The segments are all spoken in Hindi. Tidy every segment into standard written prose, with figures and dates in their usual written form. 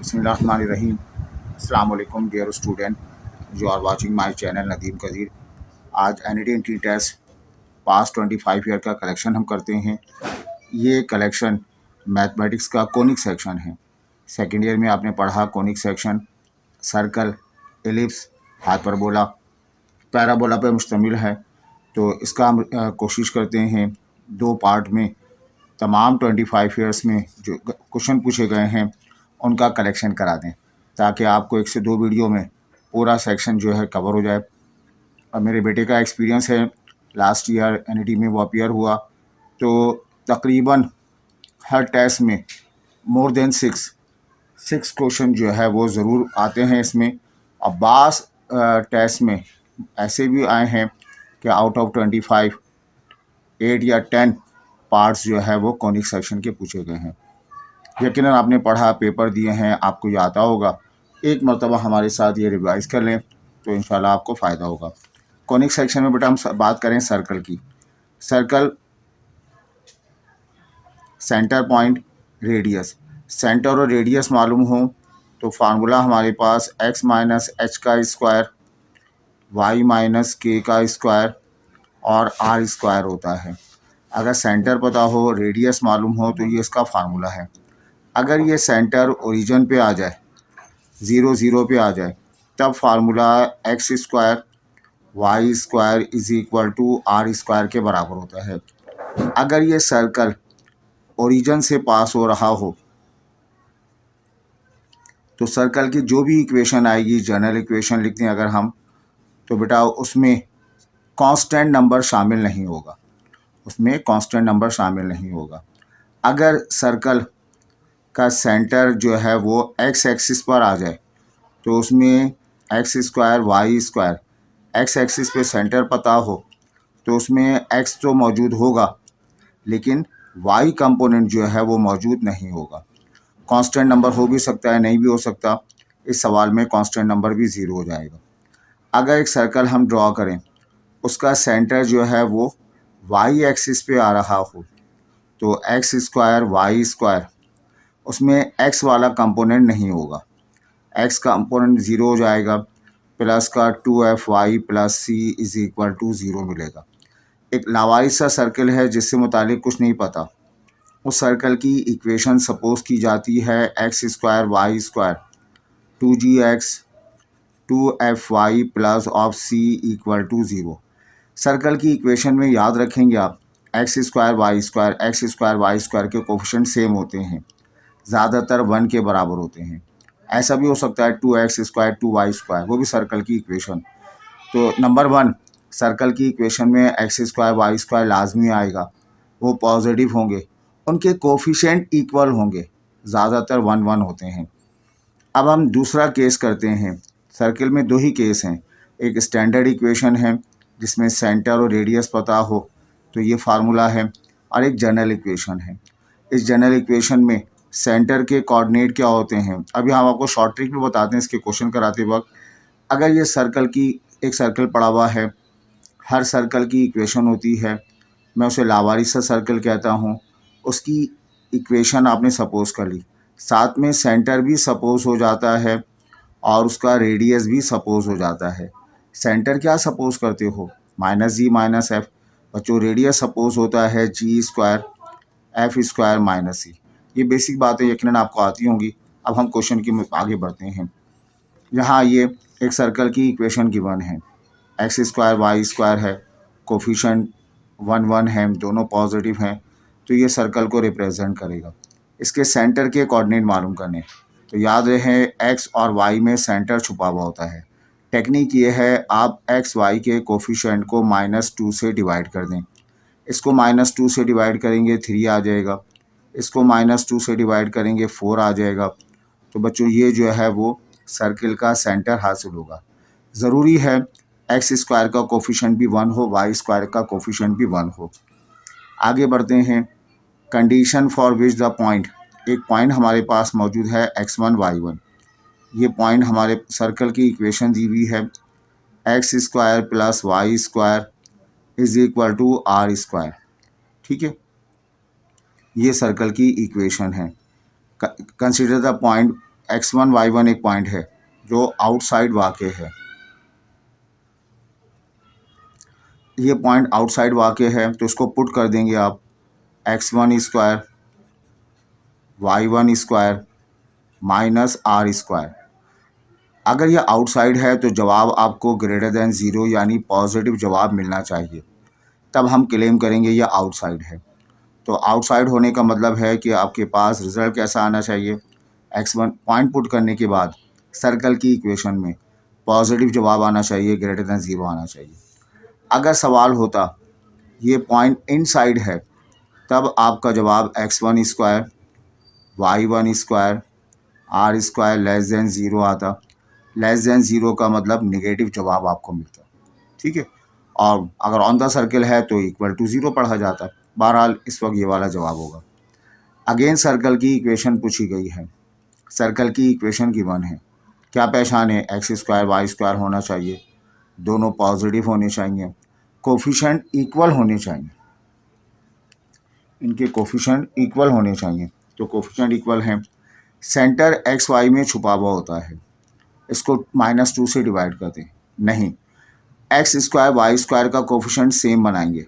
बिस्मिल्लाहिर्रहमानिर्रहीम। अस्सलाम वालेकुम dear student, you are watching my channel Nadeem Kadir. आज NET टेस्ट पास 25 ईयर का कलेक्शन हम करते हैं। ये कलेक्शन मैथमेटिक्स का कोनिक सेक्शन है। सेकेंड ईयर में आपने पढ़ा conic section, circle, ellipse, hyperbola, parabola पर मुश्तमिल है। तो इसका हम कोशिश करते हैं दो पार्ट में तमाम 25 ईयर्स में जो क्वेश्चन पूछे गए हैं उनका कलेक्शन करा दें, ताकि आपको 1 से 2 वीडियो में पूरा सेक्शन जो है कवर हो जाए। और मेरे बेटे का एक्सपीरियंस है, लास्ट ईयर NET में वो अपीयर हुआ, तो तकरीबन हर टेस्ट में मोर देन 6 क्वेश्चन जो है वो ज़रूर आते हैं इसमें। और बास टेस्ट में ऐसे भी आए हैं कि आउट ऑफ 25 8 या 10 पार्ट्स जो है वो कॉनिक सेक्शन के पूछे गए हैं। यकीनन आपने पढ़ा, पेपर दिए हैं, आपको ये आता होगा। एक मरतबा हमारे साथ ये रिवाइज़ कर लें तो इंशाल्लाह आपको फ़ायदा होगा। कॉनिक सेक्शन में बेटा हम बात करें सर्कल की। Circle, centre point, radius. Centre और रेडियस मालूम हो तो फार्मूला हमारे पास x माइनस एच का स्क्वायर, y माइनस के का स्क्वायर और r स्क्वायर होता है। अगर सेंटर पता हो, रेडियस मालूम हो तो ये इसका फार्मूला है। अगर ये सेंटर ओरिजिन पे आ जाए, 0 0 पे आ जाए, तब formula x square y square is equal to r square के बराबर होता है। अगर ये सर्कल ओरिजिन से पास हो रहा हो तो सर्कल की जो भी इक्वेशन आएगी, जनरल इक्वेशन लिखते हैं अगर हम, तो बेटा उसमें कांस्टेंट नंबर शामिल नहीं होगा, उसमें कांस्टेंट नंबर शामिल नहीं होगा। अगर सर्कल का सेंटर जो है वो एक्स एक्सिस पर आ जाए तो उसमें x square y square, x axis पे सेंटर पता हो तो उसमें एक्स तो मौजूद होगा लेकिन वाई कंपोनेंट जो है वो मौजूद नहीं होगा। कांस्टेंट नंबर हो भी सकता है, नहीं भी हो सकता। इस सवाल में कांस्टेंट नंबर भी 0 हो जाएगा। अगर एक सर्कल हम ड्रॉ करें, उसका सेंटर जो है वो वाई एक्सिस पे आ रहा हो तो एक्स स्क्वायर वाई स्क्वायर, उसमें एक्स वाला कंपोनेंट नहीं होगा, एक्स कंपोनेंट 0 हो जाएगा। प्लस का 2FY plus c is equal to 0 मिलेगा। एक लावारिस सा सर्कल है जिससे मुतालिक कुछ नहीं पता, उस सर्कल की इक्वेशन सपोज की जाती है x square y square 2GX 2FY plus of c equal to 0। Circle की इक्वेशन में याद रखेंगे आप, एक्स स्क्वायर वाई स्क्वायर के कोफिशिएंट सेम होते हैं, ज़्यादातर 1 के बराबर होते हैं। ऐसा भी हो सकता है 2x स्क्वायर 2y स्क्वायर, वो भी सर्कल की इक्वेशन। तो नंबर 1, सर्कल की इक्वेशन में एक्स स्क्वायर वाई स्क्वायर लाजमी आएगा, वो पॉजिटिव होंगे, उनके कोफिशिएंट इक्वल होंगे, ज़्यादातर 1 1 होते हैं। अब हम दूसरा केस करते हैं। सर्कल में 2 ही केस हैं, एक स्टैंडर्ड इक्वेशन है जिसमें सेंटर और रेडियस पता हो तो ये फार्मूला है, और एक जनरल इक्वेशन है। इस जनरल इक्वेशन में सेंटर के कोऑर्डिनेट क्या होते हैं, अभी हम आपको शॉर्ट ट्रिक में बताते हैं इसके क्वेश्चन कराते वक्त। अगर ये सर्कल की, एक सर्कल पड़ा हुआ है, हर सर्कल की इक्वेशन होती है, मैं उसे लावारिस सा सर्कल कहता हूँ। उसकी इक्वेशन आपने सपोज कर ली, साथ में सेंटर भी सपोज हो जाता है और उसका रेडियस भी सपोज हो जाता है। सेंटर क्या सपोज करते हो, -g - f। बच्चों रेडियस सपोज होता है g square f square -c। ये बेसिक बातें यकीनन आपको आती होंगी। अब हम क्वेश्चन की आगे बढ़ते हैं। यहाँ ये एक सर्कल की इक्वेशन गिवन है, एक्स स्क्वायर वाई स्क्वायर है, कोफिशिएंट 1 1 है, दोनों पॉजिटिव हैं, तो ये सर्कल को रिप्रेजेंट करेगा। इसके सेंटर के कोऑर्डिनेट मालूम करने, तो याद रहे एक्स और वाई में सेंटर छुपा हुआ होता है। टेक्निक ये है, आप एक्स वाई के कोफिशिएंट को -2 से डिवाइड कर दें। इसको -2 से डिवाइड करेंगे 3 आ जाएगा, इसको -2 से डिवाइड करेंगे 4 आ जाएगा। तो बच्चों ये जो है वो सर्कल का सेंटर हासिल होगा। ज़रूरी है एक्स स्क्वायर का कोफिशिएंट भी 1 हो, वाई स्क्वायर का कोफिशिएंट भी 1 हो। आगे बढ़ते हैं। Condition for which the point, एक पॉइंट हमारे पास मौजूद है x1 y1। ये पॉइंट हमारे सर्कल की इक्वेशन दी हुई है, x square plus y square is equal to r square. ठीक है, ये सर्कल की इक्वेशन है। Consider the point x1 y1 एक पॉइंट है जो आउटसाइड वाक़ है, ये पॉइंट आउटसाइड वाक़ है, तो इसको पुट कर देंगे आप x1 square y1 square minus r square. अगर ये आउटसाइड है तो जवाब आपको ग्रेटर देन ज़ीरो यानी पॉजिटिव जवाब मिलना चाहिए, तब हम क्लेम करेंगे ये आउटसाइड है। तो आउटसाइड होने का मतलब है कि आपके पास रिज़ल्ट कैसा आना चाहिए, x1 पॉइंट पुट करने के बाद सर्कल की इक्वेशन में पॉजिटिव जवाब आना चाहिए, ग्रेटर देन ज़ीरो आना चाहिए। अगर सवाल होता ये पॉइंट इनसाइड है, तब आपका जवाब x1 square y1 square r square less than zero आता। लेस देन ज़ीरो का मतलब नेगेटिव जवाब आपको मिलता, ठीक है। और अगर ऑन द सर्कल है तो इक्वल टू ज़ीरो पढ़ा जाता। बहरहाल इस वक्त ये वाला जवाब होगा। अगेन सर्कल की इक्वेशन पूछी गई है, सर्कल की इक्वेशन गिवन है, क्या पहचान है, एक्स स्क्वायर वाई स्क्वायर होना चाहिए, दोनों पॉजिटिव होने चाहिए, कोफिशिएंट इक्वल होने चाहिए, इनके कोफिशिएंट इक्वल होने चाहिए। तो कोफिशिएंट इक्वल हैं, सेंटर एक्स वाई में छुपा हुआ होता है, इसको -2 से डिवाइड कर दें, नहीं, एक्स स्क्वायर वाई स्क्वायर का कोफिशिएंट सेम बनाएंगे,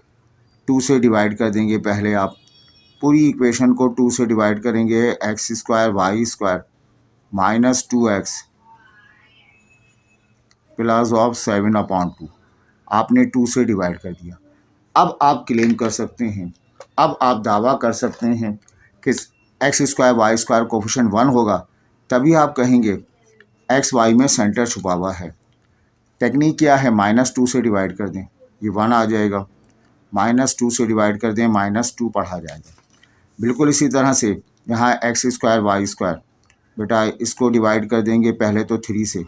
2 से डिवाइड कर देंगे। पहले आप पूरी इक्वेशन को 2 से डिवाइड करेंगे, x square y square -2x plus of 7/2 आपने 2 से डिवाइड कर दिया। अब आप क्लेम कर सकते हैं, अब आप दावा कर सकते हैं कि x square y square coefficient 1 होगा, तभी आप कहेंगे एक्स वाई में सेंटर छुपा हुआ है। टेक्निक क्या है, -2 से डिवाइड कर दें, ये 1 आ जाएगा, -2 से डिवाइड कर दें, -2 पढ़ा जाएगा। बिल्कुल इसी तरह से यहाँ एक्स स्क्वायर वाई स्क्वायर, बेटा इसको डिवाइड कर देंगे पहले तो 3 से,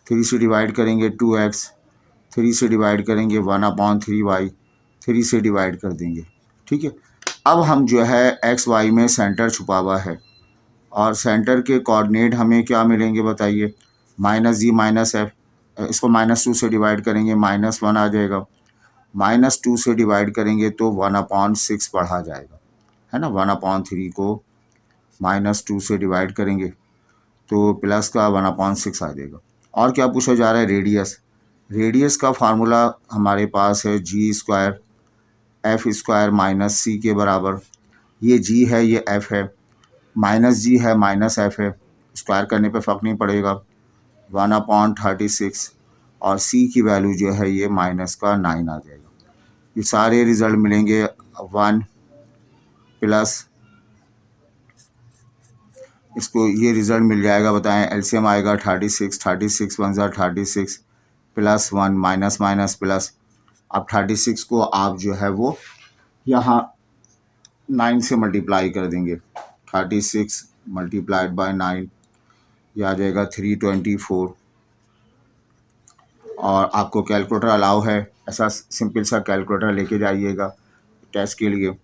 3 से डिवाइड करेंगे 2x, 3 से डिवाइड करेंगे 1/3y, 3 से डिवाइड कर देंगे, ठीक है। अब हम जो है एक्स वाई में सेंटर छुपा हुआ है और सेंटर के कोऑर्डिनेट हमें क्या मिलेंगे बताइए, -g-f, इसको -2 से डिवाइड करेंगे -1 आ जाएगा, -2 से डिवाइड करेंगे तो 1/6 पढ़ा जाएगा, है ना। 1/3 को -2 से डिवाइड करेंगे तो प्लस का 1/6 आ जाएगा। और क्या पूछा जा रहा है, रेडियस। रेडियस का फार्मूला हमारे पास है g square F square minus C के बराबर। ये g है, ये f है, -g है -f है, स्क्वायर करने पे फ़र्क नहीं पड़ेगा, 1/36 और c की वैल्यू जो है ये -9 आ जाएगा। ये सारे रिज़ल्ट मिलेंगे 1 प्लस, इसको ये रिज़ल्ट मिल जाएगा, बताएं एलसीएम आएगा 36, 36 1 ज़ा 36 प्लस 1 माइनस माइनस प्लस। अब 36 को आप जो है वो यहाँ 9 से मल्टीप्लाई कर देंगे, 36 मल्टीप्लाइड बाय 9, यह आ जाएगा 324। और आपको कैलकुलेटर अलाउ है, ऐसा सिंपल सा कैलकुलेटर लेके जाइएगा टेस्ट के लिए।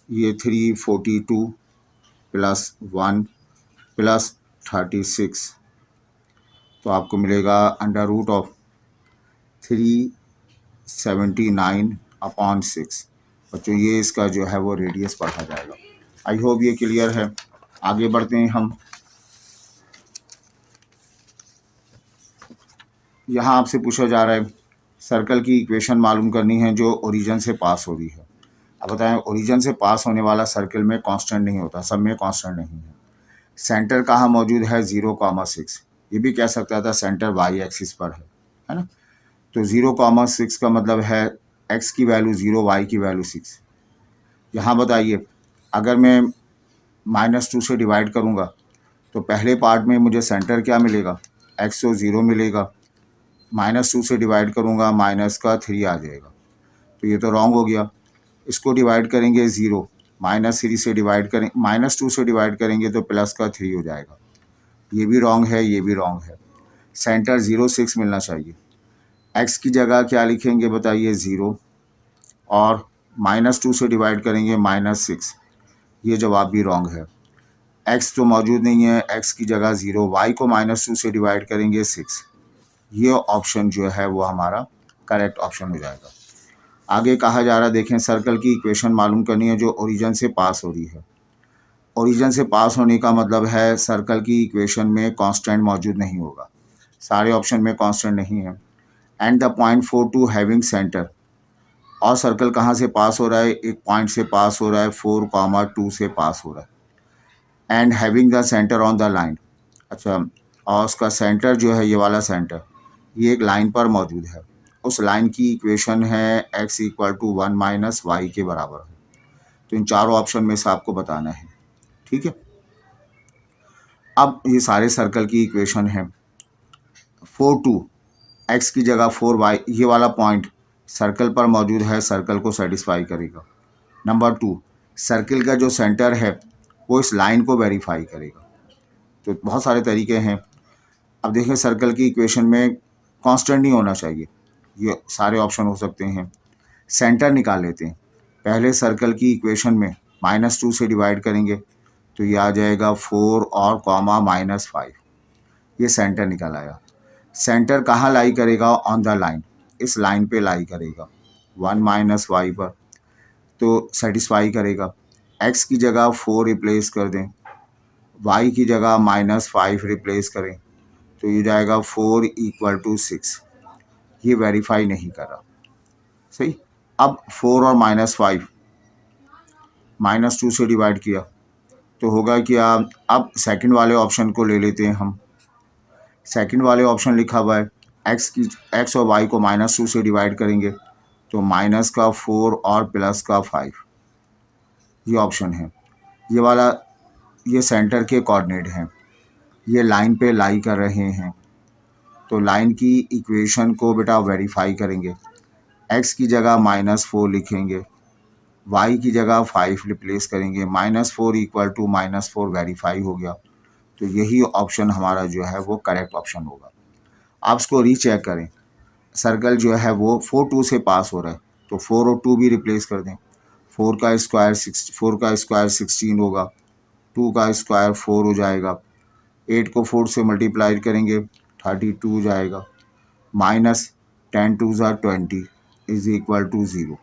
ये 342 प्लस 1 प्लस 36, तो आपको मिलेगा √379/6। बच्चों ये इसका जो है वो रेडियस पढ़ा जाएगा। आई होप ये क्लियर है। आगे बढ़ते हैं हम। यहाँ आपसे पूछा जा रहा है सर्कल की इक्वेशन मालूम करनी है जो ओरिजिन से पास हो रही है। अब बताएं, ओरिजिन से पास होने वाला सर्कल में कांस्टेंट नहीं होता, सब में कांस्टेंट नहीं है। सेंटर कहाँ मौजूद है, 0,6। ये भी कह सकता था सेंटर वाई एक्सिस पर है ना। तो 0,6 का मतलब है x की वैल्यू 0, y की वैल्यू 6। यहाँ बताइए अगर मैं -2 से डिवाइड करूँगा तो पहले पार्ट में मुझे सेंटर क्या मिलेगा, x तो 0 मिलेगा, -2 से डिवाइड करूँगा -3 आ जाएगा, तो ये तो रॉन्ग हो गया। इसको डिवाइड करेंगे 0, -3 से डिवाइड करें, -2 से डिवाइड करेंगे तो +3 हो जाएगा, ये भी रॉन्ग है, ये भी रॉन्ग है। सेंटर 0,6 मिलना चाहिए। x की जगह क्या लिखेंगे बताइए, 0, और -2 से डिवाइड करेंगे -6, ये जवाब भी रॉन्ग है। x तो मौजूद नहीं है, x की जगह 0, y को -2 से डिवाइड करेंगे 6, ये ऑप्शन जो है वो हमारा करेक्ट ऑप्शन हो जाएगा। आगे कहा जा रहा है, देखें सर्कल की इक्वेशन मालूम करनी है जो ओरिजिन से पास हो रही है। ओरिजिन से पास होने का मतलब है सर्कल की इक्वेशन में कांस्टेंट मौजूद नहीं होगा, सारे ऑप्शन में कांस्टेंट नहीं है। And the point 4 2 having centre, और सर्कल कहाँ से पास हो रहा है, एक पॉइंट से पास हो रहा है, 4, 2 से पास हो रहा है। And having the centre on the line, अच्छा, और उसका सेंटर जो है, ये वाला सेंटर, ये एक लाइन पर मौजूद है। उस लाइन की इक्वेशन है x = 1 - y के बराबर है। तो इन चारों ऑप्शन में से आपको बताना है, ठीक है। अब ये सारे सर्कल की इक्वेशन है। 4 2 x की जगह 4y, ये वाला पॉइंट सर्कल पर मौजूद है, सर्कल को सेटिस्फाई करेगा। नंबर 2, सर्कल का जो सेंटर है वो इस लाइन को वेरीफाई करेगा। तो बहुत सारे तरीके हैं। अब देखें, सर्कल की इक्वेशन में कांस्टेंट नहीं होना चाहिए, ये सारे ऑप्शन हो सकते हैं। सेंटर निकाल लेते हैं। पहले सर्कल की इक्वेशन में -2 से डिवाइड करेंगे तो ये आ जाएगा 4 और कॉमा -5, ये सेंटर निकल आया। सेंटर कहाँ लाई करेगा, ऑन द लाइन, इस लाइन पे लाई करेगा 1 - y पर, तो सेटिस्फाई करेगा। x की जगह 4 रिप्लेस कर दें, y की जगह -5 रिप्लेस करें, तो ये जाएगा 4 = 6, ये वेरीफाई नहीं कर रहा, सही। अब 4 और -5 -2 से डिवाइड किया तो होगा क्या, अब सेकंड वाले ऑप्शन को ले लेते हैं हम। सेकंड वाले ऑप्शन लिखा हुआ है, x और y को -2 से डिवाइड करेंगे तो -4 और +5, ये ऑप्शन है। ये वाला, ये सेंटर के कोऑर्डिनेट हैं, ये लाइन पे लाई कर रहे हैं, तो लाइन की इक्वेशन को बेटा वेरीफाई करेंगे। x की जगह -4 लिखेंगे, y की जगह 5 रिप्लेस करेंगे, -4 = -4 वेरीफाई हो गया। तो यही ऑप्शन हमारा जो है वो करेक्ट ऑप्शन होगा। आप इसको रीचेक करें, सर्कल जो है वो 4 2 से पास हो रहा है, तो 4 और 2 भी रिप्लेस कर दें। 4 का स्क्वायर 16 होगा, 2 का स्क्वायर 4 हो जाएगा, 8 को 4 से मल्टीप्लाई करेंगे 32 हो जाएगा, -10 2 = 20 = 0।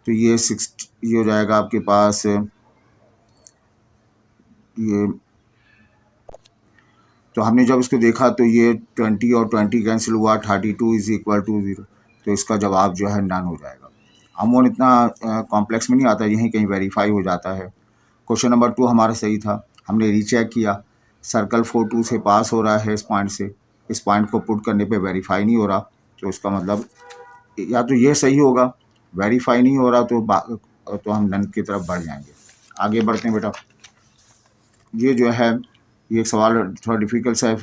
तो ये हो जाएगा आपके पास, ये तो हमने जब इसको देखा तो ये 20 और 20 कैंसिल हुआ, 32 = 0, तो इसका जवाब जो है नन हो जाएगा। अमूमन इतना कॉम्प्लेक्स में नहीं आता, यहीं कहीं वेरीफाई हो जाता है। क्वेश्चन नंबर 2 हमारा सही था, हमने रीचेक किया, सर्कल 4 2 से पास हो रहा है इस पॉइंट से, इस पॉइंट को पुट करने पे वेरीफाई नहीं हो रहा, तो इसका मतलब या तो ये सही होगा, वेरीफाई नहीं हो रहा तो हम नन की तरफ बढ़ जाएंगे। आगे बढ़ते हैं बेटा। ये जो है, ये एक सवाल थोड़ा डिफिकल्ट सा है।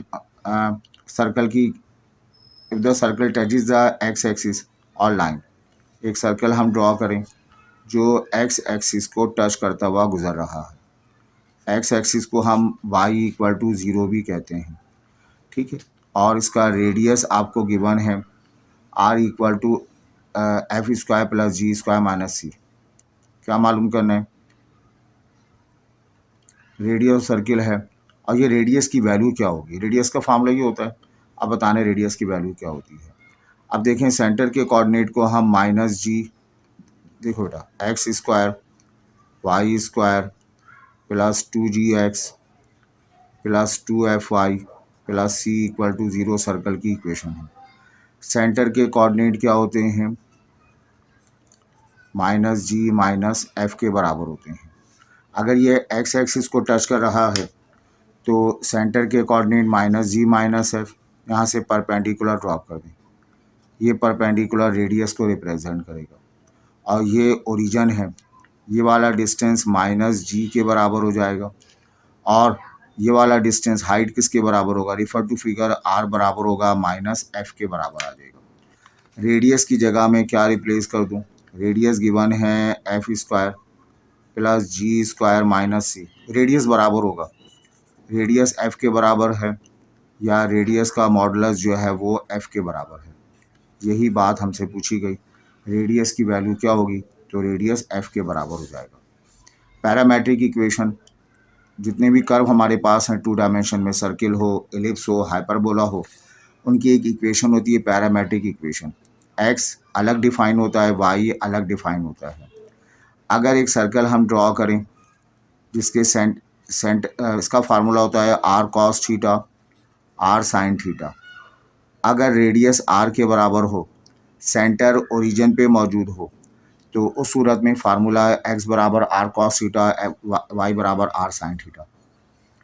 सर्कल की, if the circle touches the x axis और लाइन, एक सर्कल हम ड्रॉ करें जो एक्स एक्सिस को टच करता हुआ गुजर रहा है। एक्स एक्सिस को हम y = 0 भी कहते हैं, ठीक है। और इसका रेडियस आपको गिवन है r = f² + g² - c। क्या मालूम करना है, रेडियस सर्किल है, और ये रेडियस की वैल्यू क्या होगी, रेडियस का फार्मूला ये होता है। अब बताने रेडियस की वैल्यू क्या होती है। अब देखें, सेंटर के कोऑर्डिनेट को हम -g, देखो बेटा, x² y² + 2gx + 2fy + c = 0 circle की इक्वेशन है। सेंटर के कोऑर्डिनेट क्या होते हैं, -g - f के बराबर होते हैं। अगर ये x एक्सिस को टच कर रहा है तो सेंटर के कोऑर्डिनेट -g - f, यहाँ से परपेंडिकुलर ड्रॉप कर दें, ये परपेंडिकुलर रेडियस को रिप्रेजेंट करेगा, और ये ओरिजिन है, ये वाला डिस्टेंस -g के बराबर हो जाएगा, और ये वाला डिस्टेंस हाइट किसके बराबर होगा, रिफर टू फिगर, r बराबर होगा -f के बराबर आ जाएगा। रेडियस की जगह में क्या रिप्लेस कर दूं, रेडियस गिवन है f² + g² - c, रेडियस बराबर होगा, रेडियस f के बराबर है, या रेडियस का मॉडुलस जो है वो f के बराबर है। यही बात हमसे पूछी गई, रेडियस की वैल्यू क्या होगी, तो रेडियस f के बराबर हो जाएगा। पैरामेट्रिक इक्वेशन, जितने भी कर्व हमारे पास हैं 2 डायमेंशन में, सर्किल हो, एलिप्स हो, हाइपरबोला हो, उनकी एक इक्वेशन होती है पैरामेट्रिक इक्वेशन। x अलग डिफाइन होता है, y अलग डिफाइन होता है। अगर एक सर्कल हम ड्रॉ करें जिसके इसका फार्मूला होता है r cos theta r sine theta. अगर रेडियस आर के बराबर हो, सेंटर ओरिजिन पे मौजूद हो, तो उस सूरत में फार्मूला एक्स बराबर आर कॉस थीटा, वाई बराबर आर साइन थीटा।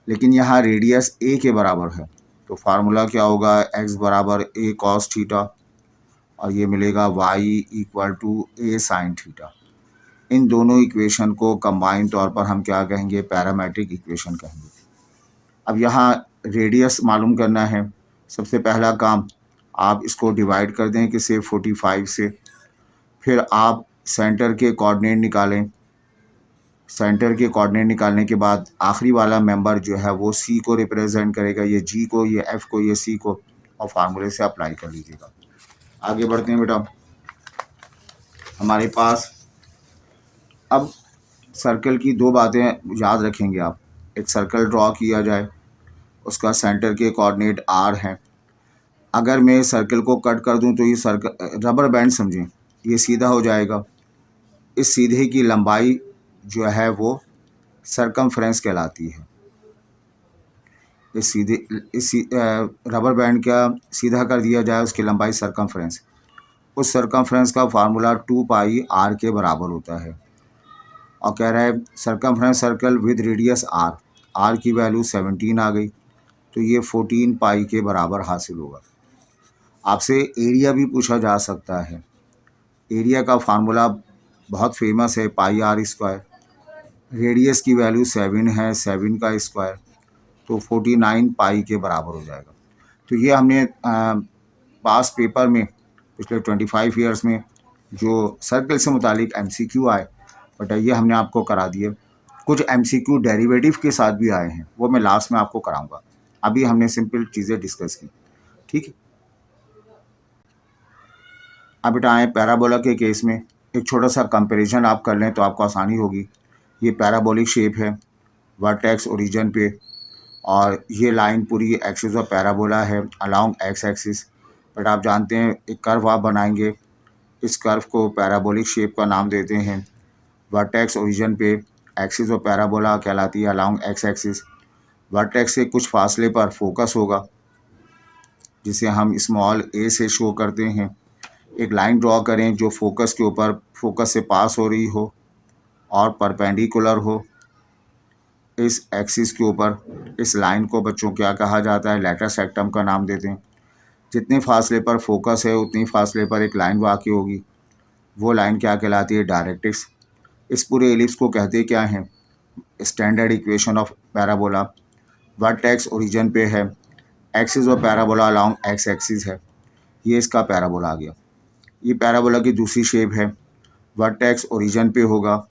लेकिन यहाँ रेडियस ए के बराबर है, तो फार्मूला क्या होगा, एक्स बराबर ए कॉस थीटा और ये मिलेगा Y equal to A sine theta. इन दोनों इक्वेशन को कंबाइन तौर पर हम क्या कहेंगे, पैरामेट्रिक इक्वेशन कहेंगे। अब यहाँ रेडियस मालूम करना है। सबसे पहला काम, आप इसको डिवाइड कर दें किसे, 45 से। फिर आप सेंटर के कोऑर्डिनेट निकालें। सेंटर के कोऑर्डिनेट निकालने के बाद आखिरी वाला मेंबर जो है वो सी को रिप्रेजेंट करेगा, ये जी को, ये एफ को, ये सी को, और फार्मूले से अप्लाई कर लीजिएगा। आगे बढ़ते हैं बेटा। हमारे पास अब सर्कल की दो बातें याद रखेंगे आप। एक सर्कल ड्रॉ किया जाए, उसका सेंटर के कोऑर्डिनेट आर हैं। अगर मैं सर्कल को कट कर दूं तो ये सर्कल रबर बैंड समझें, ये सीधा हो जाएगा। इस सीधे की लंबाई जो है वो सरकमफ्रेंस कहलाती है। इस रबर बैंड का सीधा कर दिया जाए, उसकी लंबाई सरकमफ्रेंस। उस सरकमफ्रेंस का फार्मूला 2 पाई आर के बराबर होता है। और कह रहा है circumference circle with radius r, r की वैल्यू 17 आ गई, तो ये 14 पाई के बराबर हासिल होगा। आपसे एरिया भी पूछा जा सकता है। एरिया का फार्मूला बहुत फेमस है, पाई आर स्क्वायर। रेडियस की वैल्यू 7 है, 7 का स्क्वायर, तो 49 पाई के बराबर हो जाएगा। तो ये हमने पास पेपर में पिछले 25 ईयर्स में जो सर्कल से मुतालिक MCQ आए, बट ये हमने आपको करा दिए। कुछ MCQ डेरिवेटिव के साथ भी आए हैं, वो मैं लास्ट में आपको कराऊंगा। अभी हमने सिंपल चीज़ें डिस्कस की, ठीक है। अब बेटा आए पैराबोला के केस में। एक छोटा सा कंपैरिजन आप कर लें तो आपको आसानी होगी। ये पैराबोलिक शेप है, वर्टेक्स ओरिजिन पे, और ये लाइन पूरी एक्सिस ऑफ पैराबोला है अलोंग एक्स एक्सिस। बट आप जानते हैं एक कर्व आप बनाएंगे, इस कर्व को पैराबोलिक शेप का नाम देते हैं। वर्टेक्स ओरिजिन पे एक्सिस ऑफ पैराबोला कहलाती है अलोंग एक्स एक्सिस। वर्टेक्स से कुछ फासले पर फोकस होगा, जिसे हम स्मॉल a से शो करते हैं। एक लाइन ड्रॉ करें जो फोकस के ऊपर, फोकस से पास हो रही हो और परपेंडिकुलर हो इस एक्सिस के ऊपर। इस लाइन को बच्चों क्या कहा जाता है, लेटस सेक्टम का नाम देते हैं। जितने फासले पर फोकस है उतनी फासले पर एक लाइन वाक़ई होगी, वो लाइन क्या कहलाती है, डायरेक्ट्रिक्स। इस पूरे एलिप्स को कहते क्या हैं, standard equation of parabola. Vertex origin पे है, axis of parabola along x axis है, ये इसका पैराबोला आ गया। ये पैराबोला की दूसरी शेप है, वर्टेक्स ओरिजिन पे होगा,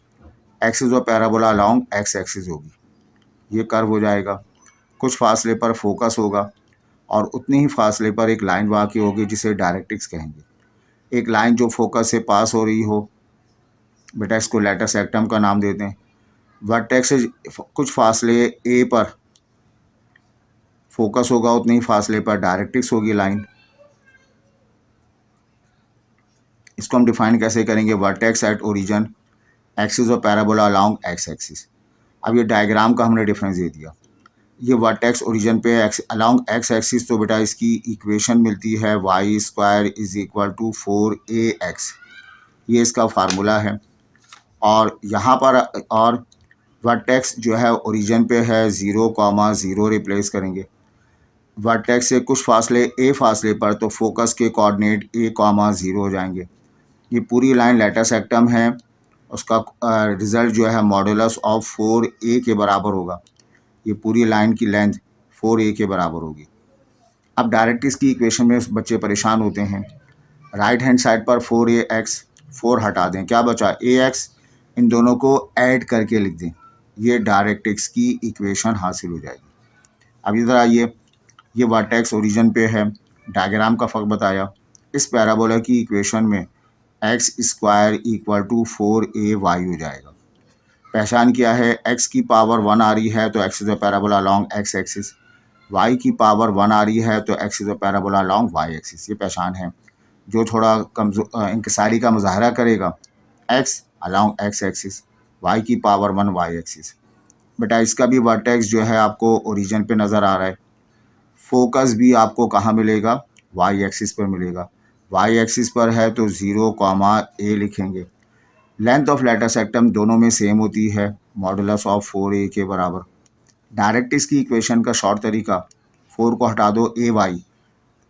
axis of parabola along x axis होगी, ये कर्व हो जाएगा। कुछ फासले पर फोकस होगा और उतनी ही फासले पर एक लाइन वाक़ई होगी जिसे डायरेक्ट्रिक्स कहेंगे। एक लाइन जो फोकस से पास हो रही हो, बेटा इसको लेटस सेक्टम का नाम देते हैं। वर्टेक्स से कुछ फासले ए पर फोकस होगा, उतनी ही फासले पर डायरेक्ट्रिक्स होगी लाइन। इसको हम डिफाइन कैसे करेंगे, vertex at origin, axis of parabola along x axis. अब ये डायग्राम का हमने डिफरेंस दे दिया। ये वर्टेक्स ओरिजिन पे अलोंग एक्स एक्सिस, तो बेटा इसकी इक्वेशन मिलती है y square is equal to 4ax, ये इसका फार्मूला है। और यहाँ पर और वर्टेक्स जो है ओरिजिन पे है 0,0 रिप्लेस करेंगे। वर्टेक्स से कुछ फासले ए फासले पर तो फोकस के कोऑर्डिनेट a,0 हो जाएंगे। ये पूरी लाइन लेटस सेक्टम है, उसका रिज़ल्ट जो है मॉडुलस ऑफ 4a के बराबर होगा। ये पूरी लाइन की लेंथ 4a के बराबर होगी। अब डायरेक्ट्रिक्स की इक्वेशन में बच्चे परेशान होते हैं। राइट हैंड साइड पर 4ax, 4 हटा दें, क्या बचा ax, इन दोनों को ऐड करके लिख दें, ये डायरेक्ट्रिक्स की इक्वेशन हासिल हो जाएगी। अब इधर आइए, ये वर्टेक्स ओरिजिन पे है, डायग्राम का फ़र्क बताया। इस पैराबोला की इक्वेशन में x square equal to 4ay हो जाएगा। पहचान क्या है, x की पावर 1 आ रही है तो axis of parabola along x axis, y की पावर 1 आ रही है तो axis of parabola along Y axis. ये पहचान है। जो थोड़ा इंकसारी का मुजाहरा करेगा, x along x axis, y की पावर 1 वाई एक्सिस। बेटा इसका भी वर्टेक्स जो है आपको ओरिजिन पे नज़र आ रहा है। फोकस भी आपको कहाँ मिलेगा, वाई एक्सिस पर मिलेगा। वाई एक्सिस पर है तो 0, लिखेंगे। लेंथ ऑफ लेटर सेक्टम दोनों में सेम होती है, मॉडुलस ऑफ 4a के बराबर। डायरेक्ट्रिक्स की इक्वेशन का शॉर्ट तरीका, 4 को हटा दो ए वाई,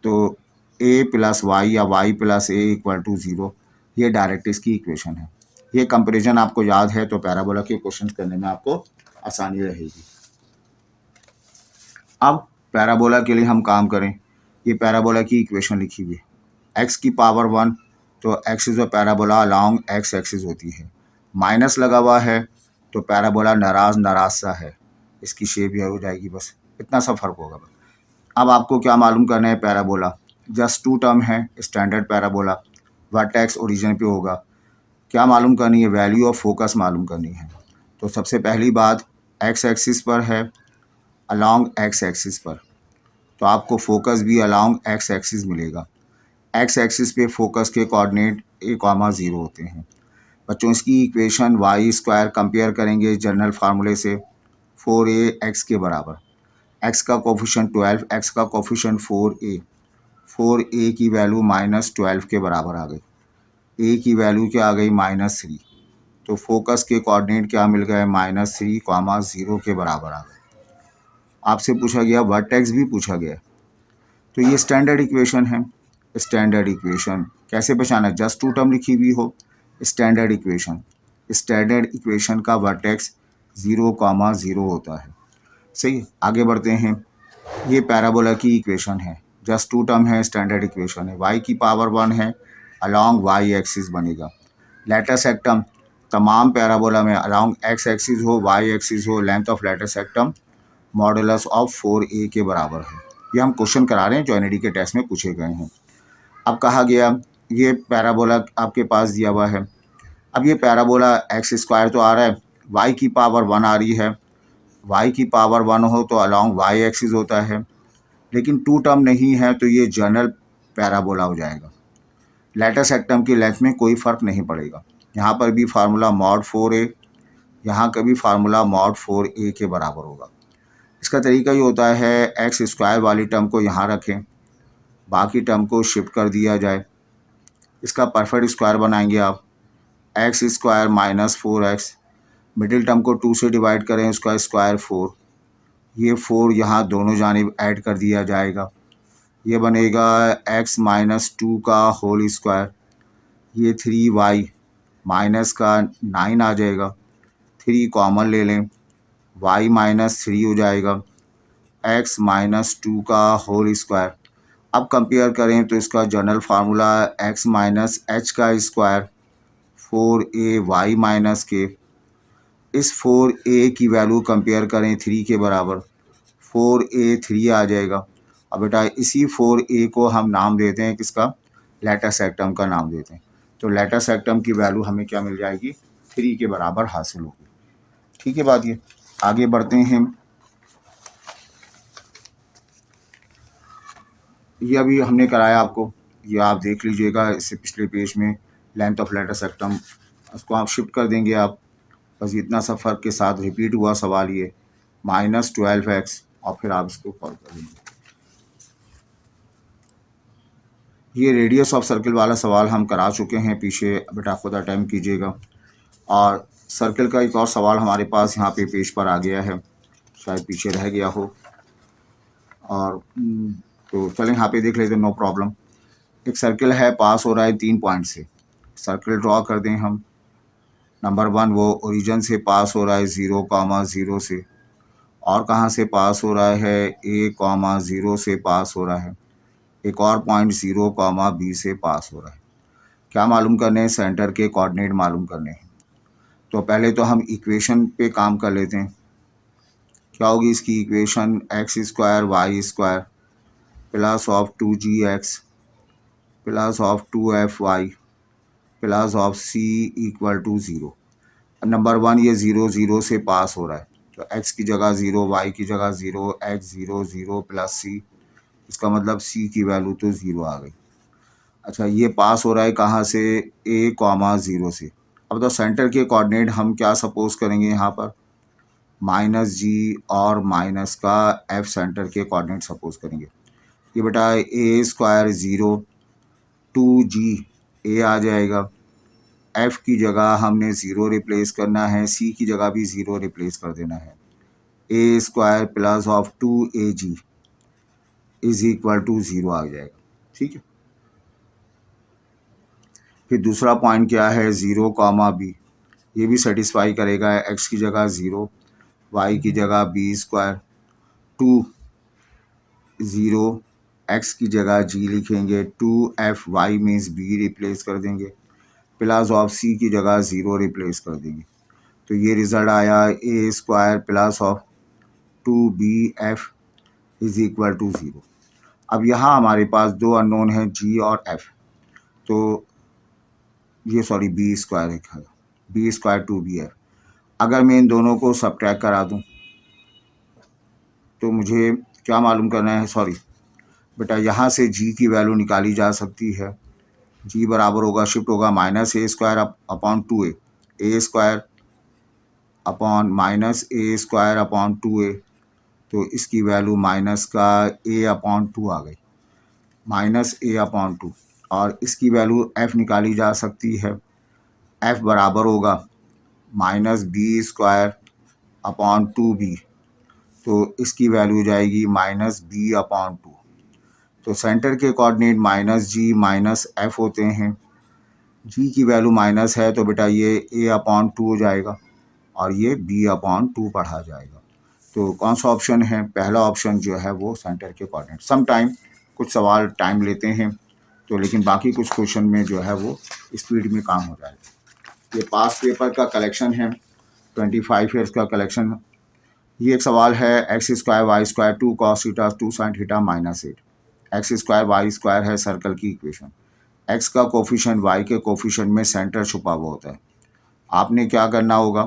तो a प्लस वाई या y plus a equal to 0, ये डायरेक्ट्रिक्स की इक्वेशन है। ये कंपेरिजन आपको याद है तो पैराबोला के क्वेश्चन करने में आपको आसानी रहेगी। अब पैराबोला के लिए हम काम करें। ये पैराबोला की इक्वेशन लिखी हुई है, x की पावर 1, तो x is a parabola along x axis होती है। माइनस लगा हुआ है तो पैराबोला नाराज सा है, इसकी शेप यह हो जाएगी, बस इतना सा फर्क होगा। अब आपको क्या मालूम करना है, पैराबोला जस्ट 2 टर्म है, स्टैंडर्ड पैराबोला, वर्टेक्स ओरिजिन पे होगा। क्या मालूम करनी है, वैल्यू ऑफ फोकस मालूम करनी है। तो सबसे पहली बात, x एक्सिस पर है, अलॉन्ग x एक्सिस पर, तो आपको फोकस भी अलॉन्ग x एक्सिस मिलेगा। x एक्सिस पे फोकस के कोऑर्डिनेट a, 0 होते हैं। बच्चों इसकी इक्वेशन y² कंपेयर करेंगे जनरल फार्मूले से, 4ax के बराबर। x का कोफिशिएंट 12, x का कोफिशिएंट 4a, 4a की वैल्यू -12 के बराबर आ गई, a की वैल्यू क्या आ गई, -3। तो फोकस के कोऑर्डिनेट क्या मिल गए, -3, 0 के बराबर आ गए। आपसे पूछा गया वर्टेक्स भी पूछा गया, तो ये स्टैंडर्ड इक्वेशन है। स्टैंडर्ड इक्वेशन कैसे पहचाना, जस्ट 2 टर्म लिखी हुई हो, स्टैंडर्ड इक्वेशन, स्टैंडर्ड इक्वेशन का वर्टेक्स 0, होता है। सही, आगे बढ़ते हैं। ये पैराबोला की इक्वेशन है, जस्ट 2 टर्म है, स्टैंडर्ड इक्वेशन है। y की पावर 1 है, अलॉन्ग y एक्सिस बनेगा। लेटर सेक्टम तमाम पैराबोला में अलॉन्ग x एक्सिस हो, y एक्सिस हो, length of letter सेक्टम modulus of 4a के बराबर है। ये हम क्वेश्चन करा रहे हैं जो एनईडी के टेस्ट में पूछे गए हैं। अब कहा गया ये पैराबोला आपके पास दिया हुआ है। अब ये पैराबोला x² तो आ रहा है, y की पावर 1 आ रही है। y की पावर 1 हो तो अलॉन्ग y एक्सिस होता है, लेकिन 2 टर्म नहीं है तो ये जनरल पैराबोला हो जाएगा। लेटर सेक्टम की लेंथ में कोई फ़र्क नहीं पड़ेगा। यहाँ पर भी फार्मूला मॉड 4a, यहाँ का भी फार्मूला मॉड 4a के बराबर होगा। इसका तरीका ये होता है, x² वाली टर्म को यहाँ रखें, बाकी टर्म को शिफ्ट कर दिया जाए। इसका परफेक्ट स्क्वायर बनाएंगे आप, x² -4x, मिडिल टर्म को 2 से डिवाइड करें, उसका स्क्वायर 4, ये 4 यहाँ दोनों जानिब ऐड कर दिया जाएगा, ये बनेगा x -2 का होल स्क्वायर, ये 3y माइनस का 9 आ जाएगा, 3 कॉमन ले लें, y -3 हो जाएगा, x -2 का होल स्क्वायर। अब कंपेयर करें तो इसका जनरल फार्मूला x -h का स्क्वायर 4ay -k। इस 4a की वैल्यू कंपेयर करें 3 के बराबर, 4a 3 आ जाएगा। अब बेटा इसी 4a को हम नाम देते हैं किसका, लेटर सेक्टम का नाम देते हैं। तो लेटर सेक्टम की वैल्यू हमें क्या मिल जाएगी, 3 के बराबर हासिल होगी। ठीक है बात ये। आगे बढ़ते हैं। ये अभी हमने कराया आपको, ये आप देख लीजिएगा, इससे पिछले पेज में लेंथ ऑफ लेटर सेक्टम, उसको आप शिफ्ट कर देंगे आप, बस इतना सा फ़र्क के साथ रिपीट हुआ सवाल ये -12x, और फिर आप इसको सॉल्व कर देंगे। ये रेडियस ऑफ सर्कल वाला सवाल हम करा चुके हैं पीछे, बेटा खुद अटैम्प्ट कीजिएगा। और सर्कल का एक और सवाल हमारे पास यहाँ पे पेज पर आ गया है, शायद पीछे रह गया हो, और तो चलें यहाँ पे देख लेते हैं, नो प्रॉब्लम। एक सर्कल है, पास हो रहा है 3 पॉइंट से, सर्कल ड्रॉ कर दें हम। नंबर 1 वो ओरिजिन से पास हो रहा है 0, 0 से, और कहाँ से पास हो रहा है, a, 0 से पास हो रहा है। एक और पॉइंट 0, b से पास हो रहा है। क्या मालूम करने हैं, सेंटर के कोऑर्डिनेट मालूम करने हैं। तो पहले तो हम इक्वेशन पे काम कर लेते हैं। क्या होगी इसकी equation, x² y² plus of 2gx plus of 2fy plus of c equal to 0। Number 1 ये 0, 0 से पास हो रहा है, तो x की जगह 0, y की जगह 0, x 0, 0 प्लस c, इसका मतलब c की वैल्यू तो 0 आ गई। अच्छा, ये पास हो रहा है कहाँ से, a, 0 से। अब तो सेंटर के कोऑर्डिनेट हम क्या सपोज करेंगे यहाँ पर, माइनस जी और माइनस का एफ सेंटर के कोऑर्डिनेट सपोज करेंगे। ये बेटा ए स्क्वायर 0 2g ए आ जाएगा। एफ की जगह हमने 0 रिप्लेस करना है, सी की जगह भी 0 रिप्लेस कर देना है। A square plus of 2ag is equal to 0 आ जाएगा। ठीक है, फिर दूसरा पॉइंट क्या है 0 कॉमा बी, ये भी सेटिस्फाई करेगा। एक्स की जगह 0, वाई की जगह बी स्क्वायर 2 0, एक्स की जगह जी लिखेंगे 2f Y means be replace कर देंगे, प्लस ऑफ सी की जगह 0 रिप्लेस कर देंगे। तो ये रिज़ल्ट आया A square plus of 2bf is equal to 0। अब यहाँ हमारे पास दो अननोन हैं जी और एफ, तो ये सॉरी बी स्क्वायर है, बी स्क्वायर 2bf। अगर मैं इन दोनों को सब्ट्रैक्ट करा दूँ तो मुझे क्या मालूम करना है, सॉरी बेटा यहाँ से जी की वैल्यू निकाली जा सकती है। जी बराबर होगा, शिफ्ट होगा minus A square upon 2a, A square upon minus A square upon 2a, तो इसकी वैल्यू माइनस का a अपॉन 2 आ गई, माइनस a अपॉन 2। और इसकी वैल्यू f निकाली जा सकती है, f बराबर होगा minus B square upon 2b, तो इसकी वैल्यू जाएगी माइनस बी अपॉन 2। तो सेंटर के कोऑर्डिनेट माइनस जी माइनस एफ होते हैं। जी की वैल्यू माइनस है तो बेटा ये ए अपॉन 2 हो जाएगा और ये बी अपॉन 2 पढ़ा जाएगा। तो कौन सा ऑप्शन है, पहला ऑप्शन जो है वो सेंटर के कोऑर्डिनेट। सम टाइम कुछ सवाल टाइम लेते हैं तो, लेकिन बाकी कुछ क्वेश्चन में जो है वो स्पीड में काम हो जाएगा। ये पास पेपर का कलेक्शन है, 25 ईयर्स का कलेक्शन। ये एक सवाल है x square y square 2 cos theta 2 sin theta -8। X square y square है सर्कल की इक्वेशन। एक्स का कोफिशिएंट वाई के कोफिशिएंट में सेंटर छुपा हुआ होता है। आपने क्या करना होगा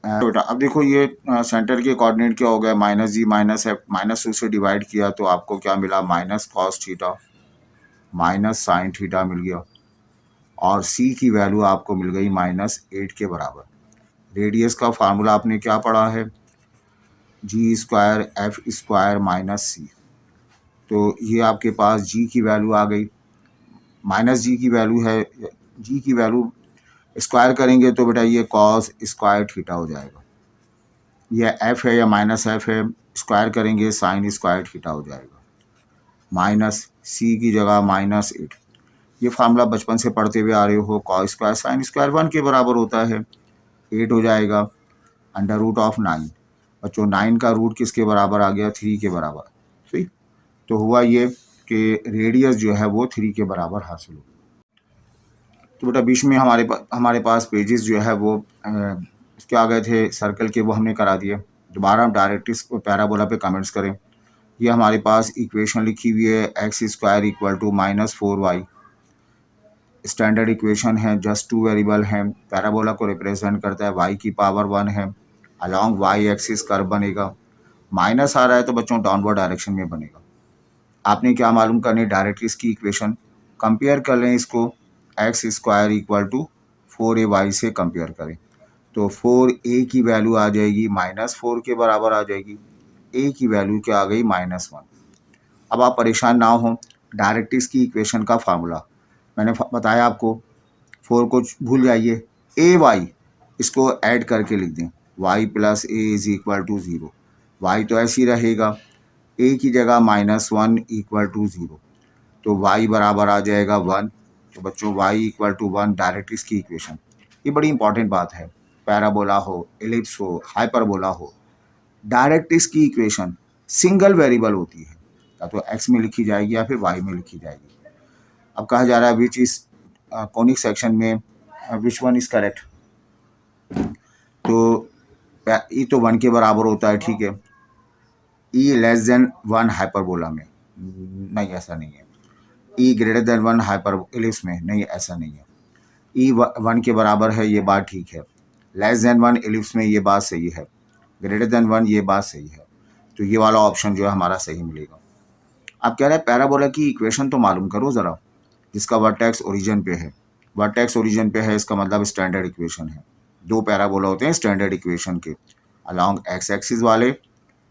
बेटा, अब देखो ये सेंटर के कोऑर्डिनेट क्या हो गया, माइनस जी माइनस एफ, -2 से डिवाइड किया तो आपको क्या मिला, minus cos theta minus sin theta मिल गया। और सी की वैल्यू आपको मिल गई -8 के बराबर। रेडियस का फार्मूला आपने क्या पढ़ा है, जी स्क्वायर एफ स्क्वायर माइनस सी। तो ये आपके पास जी की वैल्यू आ गई, माइनस जी की वैल्यू है, जी की वैल्यू स्क्वायर करेंगे तो बेटा ये कॉस स्क्वायर थीटा हो जाएगा। यह एफ है या माइनस एफ है, स्क्वायर करेंगे साइन स्क्वायर थीटा हो जाएगा। माइनस सी की जगह -8। ये फार्मूला बचपन से पढ़ते हुए आ रहे हो, कॉस स्क्वायर साइन स्क्वायर 1 के बराबर होता है, 8 हो जाएगा अंडर रूट ऑफ 9। बच्चों 9 का रूट किसके बराबर आ गया, 3 के बराबर। ठीक, तो हुआ ये कि रेडियस जो है वो 3 के बराबर हासिल हो। तो बेटा बीच में हमारे पास पेजेस जो है वो इसके आ गए थे सर्कल के, वो हमने करा दिए। दोबारा हम डायरेक्ट इस पैराबोला पे कमेंट्स करें। ये हमारे पास इक्वेशन लिखी हुई है x square equal to -4y, standard equation है, जस्ट 2 वेरिएबल हैं। पैराबोला को रिप्रेजेंट करता है, y की पावर 1 है, अलॉन्ग y एक्सिस कर्व बनेगा। माइनस आ रहा है तो बच्चों डाउनवर्ड डायरेक्शन में बनेगा। आपने क्या मालूम करनी, डायरेक्टली इसकी इक्वेशन कंपेयर कर लें, इसको x square equal to 4ay से कंपेयर करें तो 4a की वैल्यू आ जाएगी -4 के बराबर आ जाएगी, a की वैल्यू क्या आ गई -1। अब आप परेशान ना हो, डायरेक्ट इसकी इक्वेशन का फार्मूला मैंने बताया आपको, 4 को भूल जाइए, ay इसको ऐड करके लिख दें, y plus a is equal to 0। y तो ऐसे ही रहेगा, a की जगह -1 इक्वल टू 0, तो y बराबर आ जाएगा 1। तो बच्चों y इक्वल टू 1 डायरेक्ट इसकी इक्वेशन। ये बड़ी इंपॉर्टेंट बात है, पैराबोला हो, एलिप्स हो, हाइपरबोला हो, डायरेक्ट इसकी इक्वेशन सिंगल वेरिएबल होती है, या तो x में लिखी जाएगी या फिर y में लिखी जाएगी। अब कहा जा रहा है विच इज कॉनिक सेक्शन में विच वन इज करेक्ट, तो ई तो 1 के बराबर होता है, ठीक है। ई लेस देन 1 हाइपरबोला में नहीं, ऐसा नहीं है। ई ग्रेटर देन 1 हाइपर एलिप्स में नहीं, ऐसा नहीं है। ई 1 के बराबर है, ये बात ठीक है। लेस देन 1 एलिप्स में ये बात सही है, ग्रेटर देन 1 ये बात सही है। तो ये वाला ऑप्शन जो है हमारा सही मिलेगा। अब कह रहे हैं पैराबोला की इक्वेशन तो मालूम करो ज़रा, जिसका वर्टेक्स ओरिजिन पे है। वर्टेक्स ओरिजिन पे है, इसका मतलब स्टैंडर्ड इक्वेशन है। 2 पैराबोला होते हैं स्टैंडर्ड इक्वेशन के, अलॉन्ग एक्स एक्सिस वाले,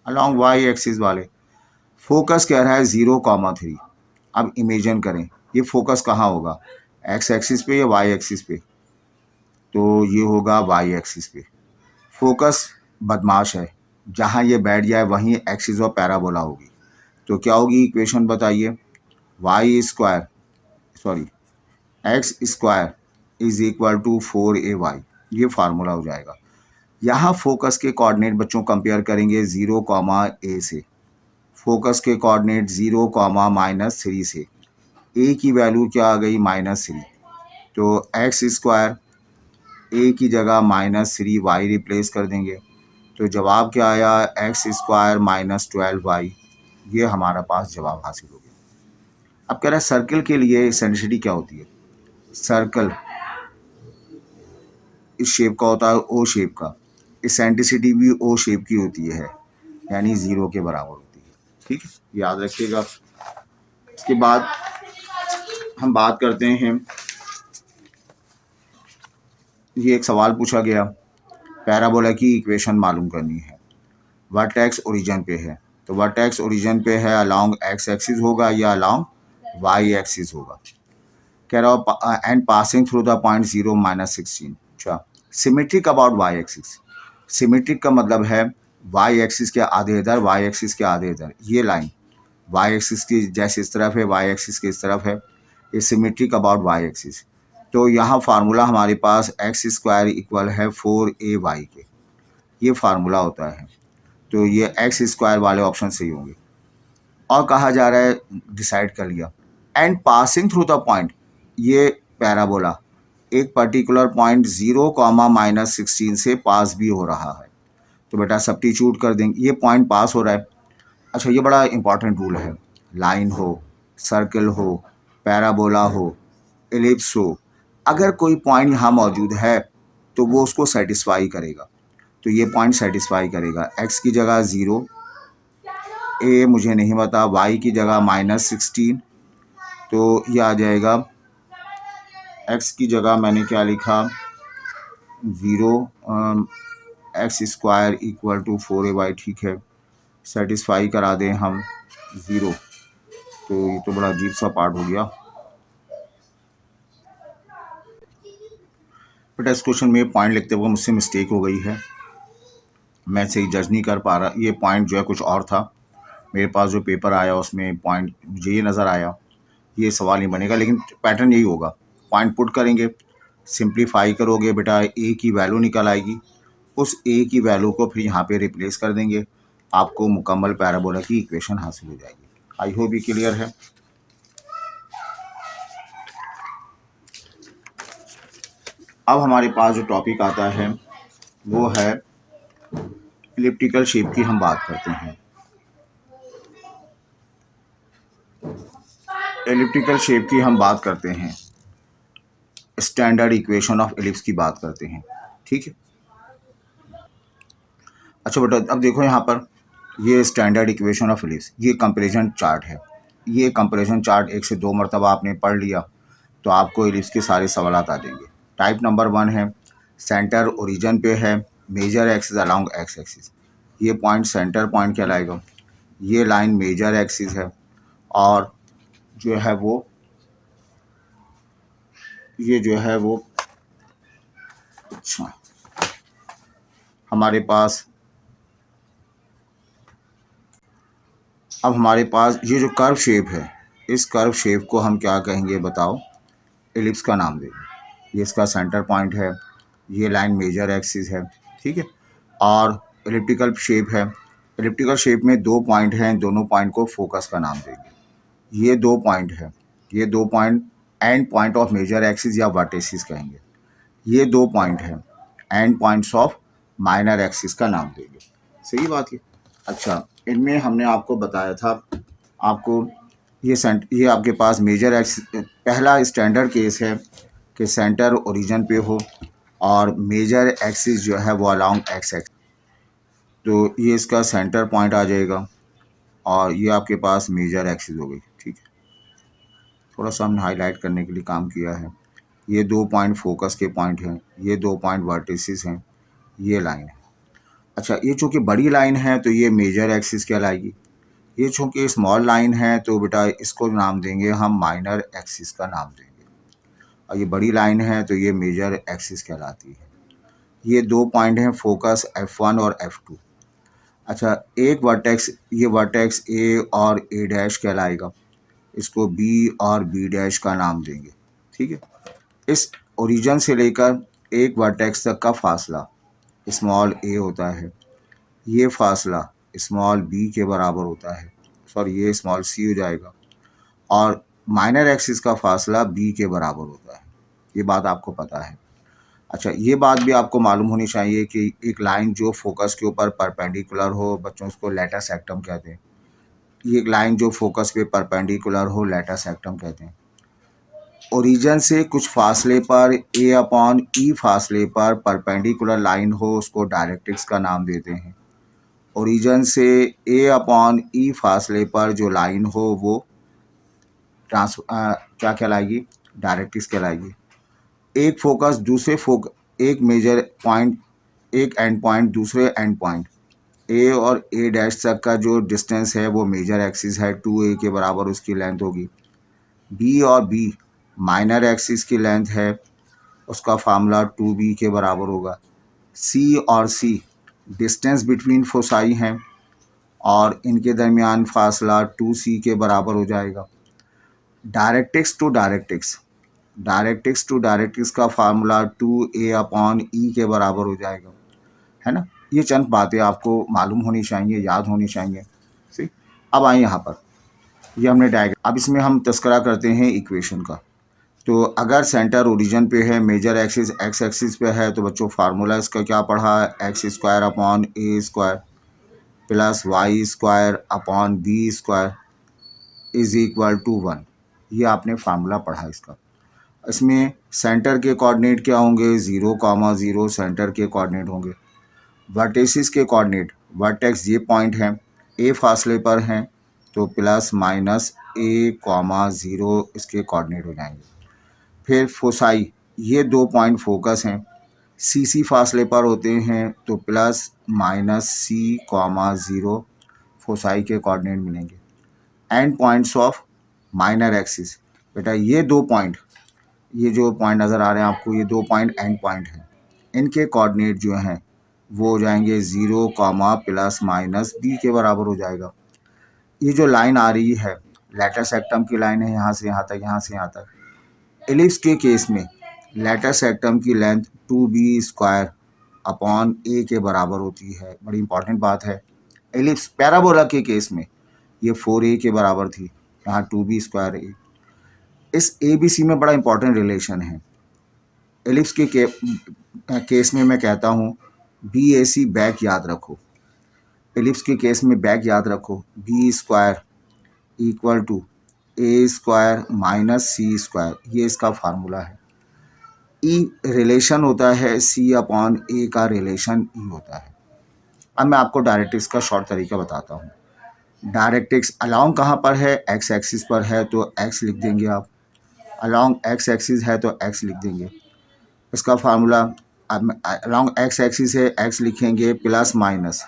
अलॉन्ग वाई एक्सिस वाले। फोकस कह रहा है 0,3। अब इमेजिन करें ये फोकस कहाँ होगा, एक्स एक्सिस पे या वाई एक्सिस पे, तो ये होगा वाई एक्सिस पे। फोकस बदमाश है, जहाँ ये बैठ जाए वहीं एक्सिस और पैराबोला होगी। तो क्या होगी इक्वेशन बताइए, y square sorry x square is equal to 4ay, ये फार्मूला हो जाएगा। यहाँ फोकस के कोऑर्डिनेट बच्चों कंपेयर करेंगे 0, a से, फोकस के कोऑर्डिनेट 0, -3 से। ए की वैल्यू क्या आ गई, -3, तो एक्स स्क्वायर ए की जगह -3 वाई रिप्लेस कर देंगे, तो जवाब क्या आया, एक्स स्क्वायर -12y। ये हमारा पास जवाब हासिल हो गया। अब कह रहा है सर्कल के लिए एसेंट्रिसिटी क्या होती है, सर्कल इस शेप का होता है, ओ शेप का, एसेंट्रिसिटी भी ओ शेप की होती है, यानी 0 के बराबर होती है। ठीक है, याद रखिएगा। इसके बाद हम बात करते हैं, ये एक सवाल पूछा गया, पैराबोला की इक्वेशन मालूम करनी है। वर्टेक्स ओरिजिन पे है, तो वर्टेक्स ओरिजिन पे है अलॉन्ग एक्स एक्सिस होगा या अलॉन्ग वाई एक्सिस होगा। कह रहा हो and passing through the point 0, -16। अच्छा, symmetric about y axis, symmetric का मतलब है वाई एक्सिस के आधे इधर, वाई एक्सिस के आधे इधर। ये लाइन वाई एक्सिस की जैसे इस तरफ है, वाई एक्सिस की इस तरफ है, ये सिमेट्रिक अबाउट वाई एक्सिस। तो यहाँ फार्मूला हमारे पास एक्स स्क्वायर इक्वल है 4ay के, ये फार्मूला होता है। तो ये एक्स स्क्वायर वाले ऑप्शन सही होंगे। और कहा जा रहा है, डिसाइड कर लिया, and passing through the point, ये पैराबोला एक पर्टिकुलर पॉइंट 0, -16 से पास भी हो रहा है। तो बेटा सब्स्टिट्यूट कर देंगे, ये पॉइंट पास हो रहा है। अच्छा, ये बड़ा इंपॉर्टेंट रूल है, लाइन हो, सर्कल हो, पैराबोला हो, एलिप्स हो, अगर कोई पॉइंट यहाँ मौजूद है तो वो उसको सेटिस्फाई करेगा। तो ये पॉइंट सेटिस्फाई करेगा, एक्स की जगह 0, ए मुझे नहीं पता, वाई की जगह -16, तो ये आ जाएगा, एक्स की जगह मैंने क्या लिखा, 0, x square equal to 4ay। ठीक है, सेटिस्फाई करा दें हम 0, तो ये तो बड़ा अजीब सा पार्ट हो गया। बेटा इस क्वेश्चन में पॉइंट लिखते हुए मुझसे मिस्टेक हो गई है, मैं सही जज नहीं कर पा रहा। ये पॉइंट जो है कुछ और था, मेरे पास जो पेपर आया उसमें पॉइंट मुझे ये नज़र आया, ये सवाल नहीं बनेगा, लेकिन पैटर्न यही होगा। पॉइंट पुट करेंगे, सिंप्लीफाई करोगे बेटा, ए की वैल्यू निकल आएगी, उस ए की वैल्यू को फिर यहाँ पे रिप्लेस कर देंगे, आपको मुकम्मल पैराबोला की इक्वेशन हासिल हो जाएगी। आई होप ये क्लियर है। अब हमारे पास जो टॉपिक आता है वो है इलिप्टिकल शेप की हम बात करते हैं। एलिप्टिकल शेप की हम बात करते हैं, स्टैंडर्ड इक्वेशन ऑफ एलिप्स की बात करते हैं। ठीक है, अच्छा बेटा अब देखो यहाँ पर, ये स्टैंडर्ड इक्वेशन ऑफ एलिप्स, ये कंपैरिजन चार्ट है। ये कंपैरिजन चार्ट 1 से 2 मरतबा आपने पढ़ लिया तो आपको एलिप्स के सारे सवाल आ जाएंगे। टाइप नंबर 1 है, सेंटर ओरिजिन पे है, major axis along x axis, ये पॉइंट सेंटर पॉइंट कहलाएगा। ये लाइन मेजर एक्सिस है, और जो है वो ये जो है वो अच्छा हमारे पास, अब हमारे पास ये जो कर्व शेप है, इस कर्व शेप को हम क्या कहेंगे बताओ, एलिप्स का नाम देंगे। ये इसका सेंटर पॉइंट है, ये लाइन मेजर एक्सिस है। ठीक है, और एलिप्टिकल शेप है, एलिप्टिकल शेप में 2 पॉइंट हैं, दोनों पॉइंट को फोकस का नाम देंगे। ये 2 पॉइंट है, ये 2 point end point of major axis या वर्टिसेस कहेंगे। ये 2 पॉइंट हैं, end points of minor axis का नाम देंगे। सही बात है। अच्छा, इनमें हमने आपको बताया था, आपको ये आपके पास मेजर एक्सिस, पहला स्टैंडर्ड केस है कि सेंटर ओरिजिन पे हो और मेजर एक्सिस जो है वो अलॉन्ग एक्स एक्सिस, तो ये इसका सेंटर पॉइंट आ जाएगा और ये आपके पास मेजर एक्सिस हो गई। ठीक है, थोड़ा सा हमने हाईलाइट करने के लिए काम किया है। ये 2 पॉइंट फोकस के पॉइंट हैं, ये 2 पॉइंट वर्टिसेस हैं, ये लाइन है। अच्छा, ये चूँकि बड़ी लाइन है तो ये मेजर एक्सिस कहलाएगी। ये चूँकि स्मॉल लाइन है तो बेटा इसको नाम देंगे हम माइनर एक्सिस का नाम देंगे। और ये बड़ी लाइन है तो ये मेजर एक्सिस कहलाती है। ये 2 पॉइंट हैं फोकस F1 और F2। अच्छा, एक वर्टेक्स, ये वर्टेक्स ए और ए डैश कहलाएगा। इसको बी और बी डैश का नाम देंगे। ठीक है। इस ओरिजिन से लेकर एक वर्टेक्स तक का फासला स्मॉल ए होता है। ये फासला स्मॉल बी के बराबर होता है। सॉरी, ये स्मॉल सी हो जाएगा। और माइनर एक्सिस का फासला बी के बराबर होता है। ये बात आपको पता है। अच्छा, ये बात भी आपको मालूम होनी चाहिए कि एक लाइन जो फोकस के ऊपर परपेंडिकुलर हो, बच्चों उसको लेटस एक्टम कहते हैं। ये एक लाइन जो फोकस पे परपेंडिकुलर हो, लेटस एक्टम कहते हैं। ओरिजिन से कुछ फासले पर ए अपॉन ई फासले पर परपेंडिकुलर लाइन हो, उसको डायरेक्ट्रिक्स का नाम देते हैं। ओरिजिन से ए अपॉन ई फासले पर जो लाइन हो वो क्या कहलाएगी? डायरेक्ट्रिक्स कहलाएगी। एक फोकस दूसरे एक मेजर पॉइंट, एक एंड पॉइंट दूसरे एंड पॉइंट ए और ए डैश तक का जो डिस्टेंस है वो मेजर एक्सिस है, 2a के बराबर उसकी लेंथ होगी। बी और बी माइनर एक्सिस की लेंथ है, उसका फार्मूला 2b के बराबर होगा। सी और सी डिस्टेंस बिटवीन फोसाई हैं और इनके दरमियान फासला 2c के बराबर हो जाएगा। Directrix to directrix, directrix to directrix का फार्मूला 2a अपॉन ई के बराबर हो जाएगा, है ना। ये चंद बातें आपको मालूम होनी चाहिए, याद होनी चाहिए। सी, अब आए यहाँ पर, ये हमने डायग्राम। अब इसमें हम तस्करा करते हैं इक्वेशन का। तो अगर सेंटर ओरिजिन पे है, मेजर एक्सिस एक्स एक्सिस पे है, तो बच्चों फार्मूला इसका क्या पढ़ा है? X square upon a square plus y square upon b square is equal to 1। ये आपने फार्मूला पढ़ा इसका। इसमें सेंटर के कोऑर्डिनेट क्या होंगे? 0,0 सेंटर के कोऑर्डिनेट होंगे। वर्टेसिस के कोऑर्डिनेट, वर्टेक्स ये पॉइंट हैं, ए फासले पर हैं, तो प्लस माइनस a,0 इसके कोऑर्डिनेट हो जाएंगे। फिर फोसाई, ये 2 पॉइंट फोकस हैं, सी फासले पर होते हैं, तो प्लस माइनस c,0 फोसाई के कोऑर्डिनेट मिलेंगे। And points of minor axis, बेटा ये 2 पॉइंट, ये जो पॉइंट नज़र आ रहे हैं आपको, ये 2 पॉइंट एंड पॉइंट हैं। इनके कोऑर्डिनेट जो हैं वो हो जाएंगे 0, प्लस माइनस b के बराबर हो जाएगा। ये जो लाइन आ रही है लेटस एक्टम की लाइन है, यहाँ से यहाँ तक, यहाँ से यहाँ तक। एलिप्स के केस में लेटस एक्टम की length 2b square upon a के बराबर होती है। बड़ी इंपॉर्टेंट बात है। एलिप्स पैराबोला के केस में ये 4a के बराबर थी, यहाँ 2b स्क्वायर a। इस ABC में बड़ा इंपॉर्टेंट रिलेशन है। एलिप्स के केस में मैं कहता हूँ BAC बैक याद रखो। एलिप्स के केस में बैक याद रखो, b square equal to a square minus c square, ये इसका फार्मूला है। ई रिलेशन होता है, सी अपॉन ए का रिलेशन ई होता है। अब मैं आपको डायरेक्ट्रिक्स का शॉर्ट तरीका बताता हूँ। डायरेक्ट्रिक्स अलॉन्ग कहाँ पर है? एक्स एक्सिस पर है तो एक्स लिख देंगे आप। अलॉन्ग एक्स एक्सिस है तो एक्स लिख देंगे। इसका फार्मूला, अलॉन्ग एक्स एक्सिस है, एक्स लिखेंगे प्लस माइनस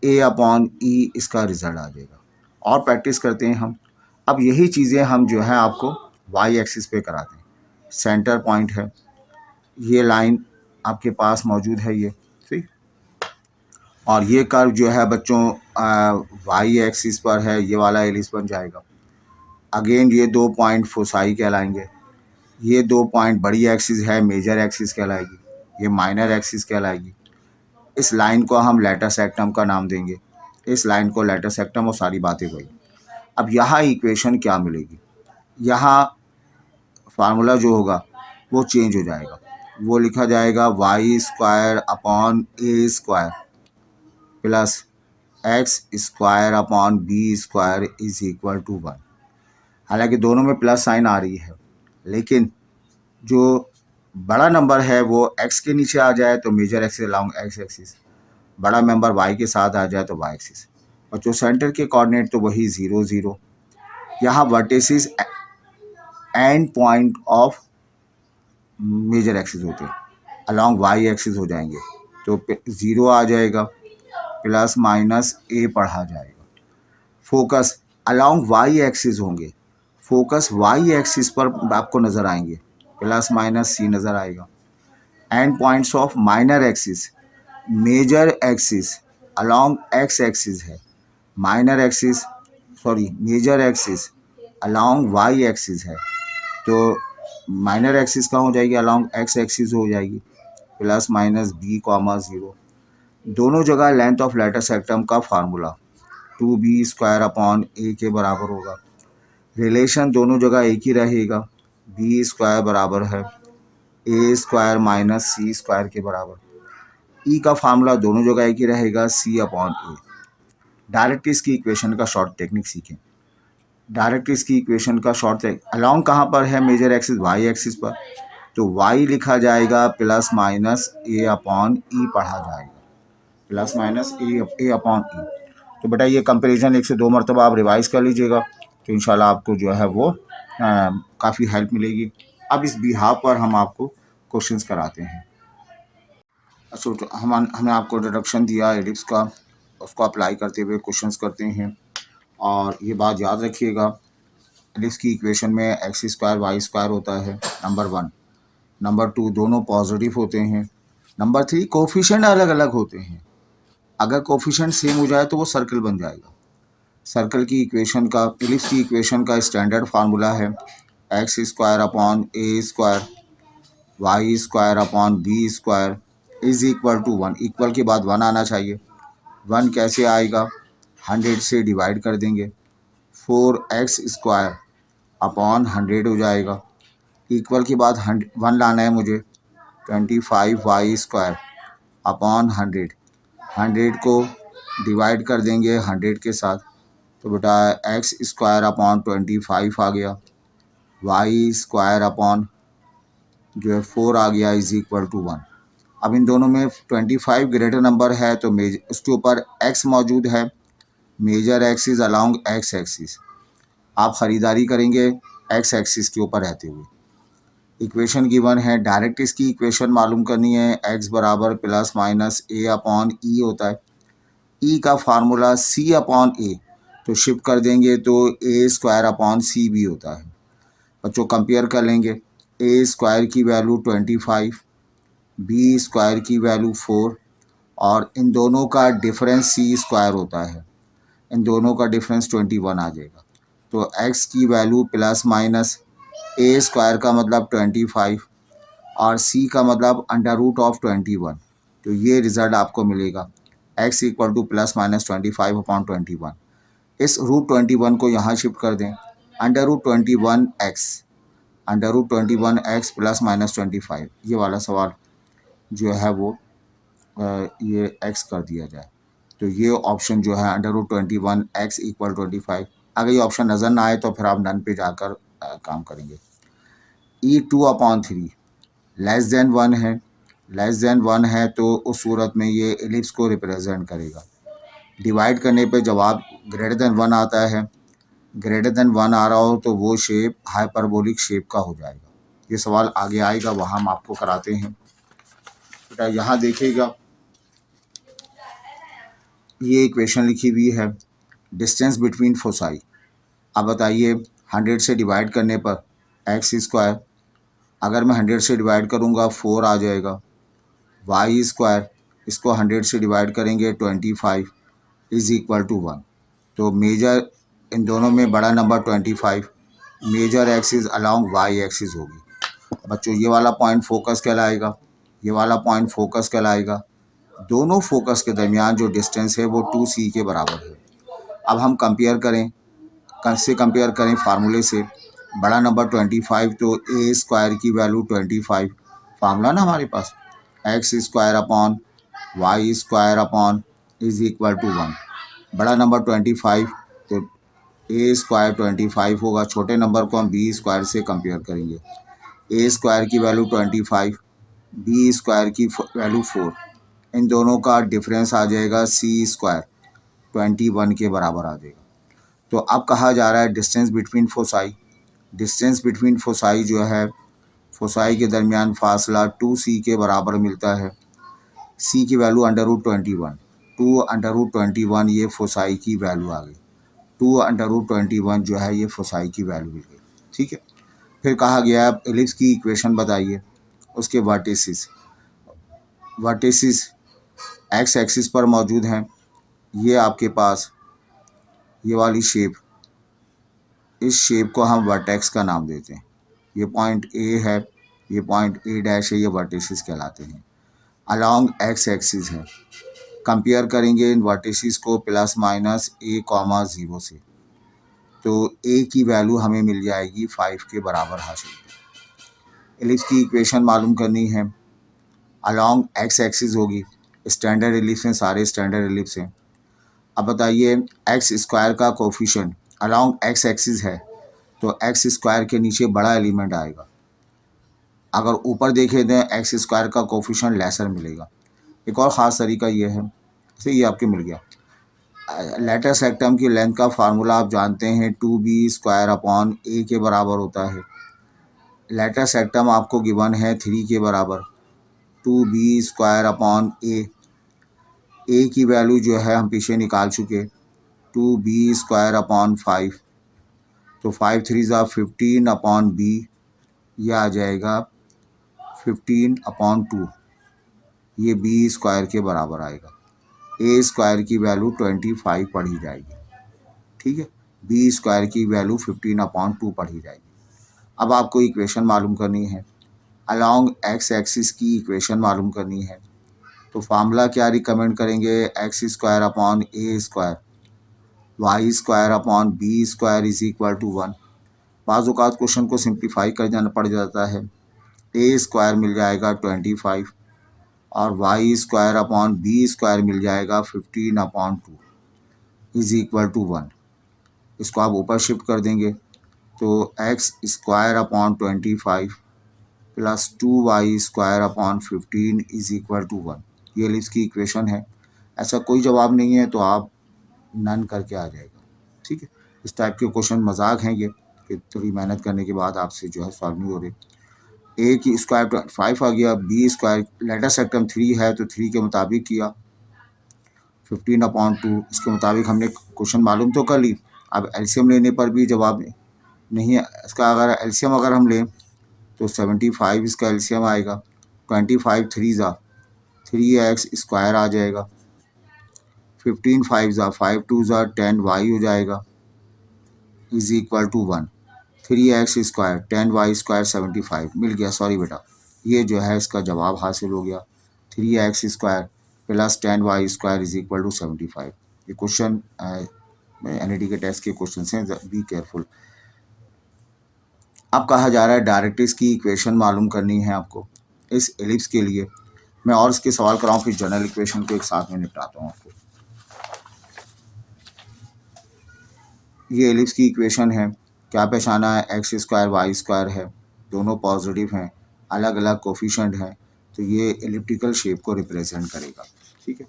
ए अपॉन ई, इसका रिजल्ट आ जाएगा। और प्रैक्टिस करते हैं हम। अब यही चीज़ें हम जो है आपको वाई एक्सिस पे कराते हैं। सेंटर पॉइंट है, ये लाइन आपके पास मौजूद है, ये ठीक। और ये कर्व जो है बच्चों वाई एक्सिस पर है, ये वाला एलिप्स बन जाएगा। अगेन ये 2 पॉइंट फोसाई कहलाएंगे। ये 2 पॉइंट बड़ी एक्सिस है, मेजर एक्सिस कहलाएगी। ये माइनर एक्सिस कहलाएगी। इस लाइन को हम लेटस एक्टम का नाम देंगे, इस लाइन को लेटस एक्टम, और सारी बातें वही। अब यहाँ इक्वेशन क्या मिलेगी? यहाँ फार्मूला जो होगा वो चेंज हो जाएगा। वो लिखा जाएगा y square upon a square plus x square upon b square is equal to 1। हालांकि दोनों में प्लस साइन आ रही है, लेकिन जो बड़ा नंबर है वो x के नीचे आ जाए तो major axis along x axis, बड़ा मेंबर y के साथ आ जाए तो y एक्सिस, और जो सेंटर के कोऑर्डिनेट तो वही 0, 0। यहाँ vertices end point of major axis होते हैं, अलॉन्ग y एक्सिस हो जाएंगे। तो 0 आ जाएगा, प्लस माइनस ए पढ़ा जाएगा। फोकस अलोंग वाई एक्सिस होंगे, फोकस वाई एक्सिस पर आपको नज़र आएंगे, प्लस माइनस सी नज़र आएगा। End points of minor axis, major axis along x axis है, minor axis major axis along Y axis है, तो माइनर एक्सिस कहाँ हो जाएगी, अलोंग एक्स एक्सिस हो जाएगी, प्लस माइनस बी कॉमा 0। दोनों जगह लेंथ ऑफ लेटर सेक्टम का फार्मूला 2b² अपॉन ए के बराबर होगा। रिलेशन दोनों जगह एक ही रहेगा, b² बराबर है a² माइनस c² के बराबर। ई का फार्मूला दोनों जगह एक ही रहेगा, c अपॉन ए। डायरेक्ट्रिक्स की इक्वेशन का शॉर्ट टेक्निक सीखें। डायरेक्ट्रिक्स की इक्वेशन का शॉर्ट अलोंग कहाँ पर है, मेजर एक्सिस वाई एक्सिस पर, तो y लिखा जाएगा प्लस माइनस ए अपॉन ई पढ़ा जाएगा, प्लस माइनस ए अपॉन ई। तो बेटा ये कंपैरिजन 1 से 2 मरतबा आप रिवाइज कर लीजिएगा, तो इंशाल्लाह आपको जो है वो काफ़ी हेल्प मिलेगी। अब इस बिहाफ पर हम आपको क्वेश्चंस कराते हैं। अच्छा, तो हमने आपको इंट्रोडक्शन दिया एलिप्स का, उसको अप्लाई करते हुए क्वेश्चंस करते हैं। और ये बात याद रखिएगा, एलिप्स की इक्वेशन में x² y² होता है, नंबर 1। नंबर 2 दोनों पॉजिटिव होते हैं। नंबर 3 कोफिशिएंट अलग अलग होते हैं। अगर कोफिशिएंट सेम हो जाए तो वो सर्कल बन जाएगा। सर्कल की इक्वेशन का, एलिप्स की इक्वेशन का स्टैंडर्ड फार्मूला है x² upon a² y² upon b² is equal to 1। Equal के बाद 1 आना चाहिए। 1 कैसे आएगा, 100 से डिवाइड कर देंगे, 4x² अपॉन 100 हो जाएगा। इक्वल के बाद 1 लाना है मुझे, 25y² अपॉन 100। 100 को डिवाइड कर देंगे 100 के साथ, तो बेटा x² अपॉन 25 आ गया, y² अपॉन जो है 4 आ गया, इज इक्वल टू 1। अब इन दोनों में 25 ग्रेटर नंबर है तो उसके ऊपर x मौजूद है, major axis along x axis. आप ख़रीदारी करेंगे x एक्सिस के ऊपर रहते हुए। इक्वेशन गिवन है, डायरेक्ट इसकी इक्वेशन मालूम करनी है, x बराबर प्लस माइनस a अपॉन ई होता है। ई का फार्मूला c अपॉन ए, तो शिफ्ट कर देंगे तो a² अपॉन सी भी होता है। बच्चों कंपेयर कर लेंगे, a² की वैल्यू 25, b² की वैल्यू 4, और इन दोनों का डिफरेंस c² होता है, इन दोनों का डिफरेंस 21 आ जाएगा। तो x की वैल्यू प्लस माइनस a² का मतलब 25 और c का मतलब √21, तो ये रिज़ल्ट आपको मिलेगा x equal to plus minus 25 upon 21। इस √21 को यहाँ शिफ्ट कर दें, √21x प्लस माइनस 25, ये वाला सवाल जो है वो ये x कर दिया जाए, तो ये ऑप्शन जो है √21x इक्वल 25। अगर ये ऑप्शन नज़र ना आए तो फिर आप नन पे जाकर काम करेंगे। E2 अपॉन 3 लेस देन 1 है, लेस देन 1 है तो उस सूरत में ये एलिप्स को रिप्रेजेंट करेगा। डिवाइड करने पे जवाब ग्रेटर देन 1 आता है, ग्रेटर देन 1 आ रहा हो तो वो शेप हाइपरबोलिक शेप का हो जाएगा। ये सवाल आगे आएगा, वहाँ हम आपको कराते हैं। बेटा यहाँ देखिएगा, ये इक्वेशन लिखी हुई है, डिस्टेंस बिटवीन फोसाई। अब बताइए 100 से डिवाइड करने पर x², अगर मैं 100 से डिवाइड करूँगा 4 आ जाएगा, y², इसको 100 से डिवाइड करेंगे 25 इज़ इक्वल टू 1। तो मेजर इन दोनों में बड़ा number 25, major axis along y axis होगी। बच्चों ये वाला पॉइंट फोकस कहलाएगा, ये वाला पॉइंट फोकस कहलाएगा। दोनों फोकस के दरमियान जो डिस्टेंस है वो 2c के बराबर है। अब हम कंपेयर करें, कैसे कंपेयर करें, फार्मूले से। बड़ा नंबर 25 तो a² की वैल्यू 25, फार्मूला ना हमारे पास, x² upon y² upon is equal to 1। बड़ा नंबर 25 तो a² 25 होगा, छोटे नंबर को हम b² से कंपेयर करेंगे। a² की वैल्यू 25, b² की वैल्यू 4, इन दोनों का डिफरेंस आ जाएगा c² 21 के बराबर आ जाएगा। तो अब कहा जा रहा है distance between foci, distance between foci जो है, फोसाई के दरमियान फासला 2c के बराबर मिलता है। सी की वैल्यू √21, 2√21 ये फोसाई की वैल्यू आ गई, 2√21 जो है ये फोसाई की वैल्यू मिल गई। ठीक है, फिर कहा गया अब एलिप्स की इक्वेशन बताइए, उसके वर्टिसेस एक्स एक्सिस पर मौजूद हैं। ये आपके पास ये वाली शेप, इस शेप को हम वर्टेक्स का नाम देते हैं। ये पॉइंट ए है, ये पॉइंट ए डैश है, ये वर्टिसेस कहलाते हैं। अलॉन्ग एक्स एक्सिस है। कंपेयर करेंगे इन वर्टिसेस को प्लस माइनस a,0 से, तो a की वैल्यू हमें मिल जाएगी 5 के बराबर हासिल। एलिप्स की इक्वेशन मालूम करनी है। अलॉन्ग एक्स एक्सिस होगी, स्टैंडर्ड एलिप्स हैं, सारे स्टैंडर्ड एलिप्स हैं। अब बताइए एक्स स्क्वायर का कोफिशिएंट अलॉन्ग एक्स एक्सिस है, तो एक्स स्क्वायर के नीचे बड़ा एलिमेंट आएगा। अगर ऊपर देखे दें एक्स स्क्वायर का कोफिशिएंट लेसर मिलेगा। एक और ख़ास तरीका ये है, जैसे ये आपके मिल गया। लेटर सेक्टम की लेंथ का फार्मूला आप जानते हैं, 2b² के बराबर होता है। लेटर सेक्टम आपको गिवन है 3 के बराबर, 2b²। ए की वैल्यू जो है हम पीछे निकाल चुके, 2b²/5, तो 5 3 15/b, यह आ जाएगा 15/2, ये b² के बराबर आएगा। a² की वैल्यू 25 पढ़ी जाएगी। ठीक है, b² की वैल्यू 15/2 पढ़ी जाएगी। अब आपको इक्वेशन मालूम करनी है, अलॉन्ग एक्स एक्सिस की इक्वेशन मालूम करनी है। तो फार्मूला क्या रिकमेंड करेंगे, x²/a², y²/b² is equal to 1। बाज़ औक़ात क्वेश्चन को सिंप्लीफाई कर जाना पड़ जाता है। a² मिल जाएगा 25 और y²/b² मिल जाएगा 15/2 इज इक्वल टू 1। इसको आप ऊपर शिफ्ट कर देंगे, तो x²/25 plus 2y²/15 is equal to 1। ये एलिप्स की इक्वेशन है। ऐसा कोई जवाब नहीं है तो आप नन करके आ जाएगा। ठीक है, इस टाइप के क्वेश्चन मजाक हैं ये, कि थोड़ी मेहनत करने के बाद आपसे जो है सॉल्व नहीं हो रही। ए की स्क्वायर 5 आ गया, b² लेटर सेक्टम 3 है तो 3 के मुताबिक किया, 15/2 इसके मुताबिक हमने क्वेश्चन मालूम तो कर ली। अब एलसीएम लेने पर भी जवाब नहीं है इसका। अगर एलसीएम अगर हम लें तो 75 इसका एलसीएम आएगा, 25 3x² आ जाएगा, 15 5 2 10y हो जाएगा is equal to 1। 3x² 10y² 75 मिल गया। सॉरी बेटा, ये जो है इसका जवाब हासिल हो गया, 3x² plus 10y² is equal to 75। ये क्वेश्चन एनईटी के टेस्ट के क्वेश्चन हैं, बी केयरफुल। अब कहा जा रहा है डायरेक्ट्रिक्स की इक्वेशन मालूम करनी है आपको इस एलिप्स के लिए। मैं और इसके सवाल कराऊँ फिर जनरल इक्वेशन को एक साथ में निपटाता हूँ आपको। ये एलिप्स की इक्वेशन है, क्या पहचाना है, x² y² है, दोनों पॉजिटिव हैं, अलग अलग कोफिशिएंट हैं, तो ये एलिप्टिकल शेप को रिप्रेजेंट करेगा। ठीक है,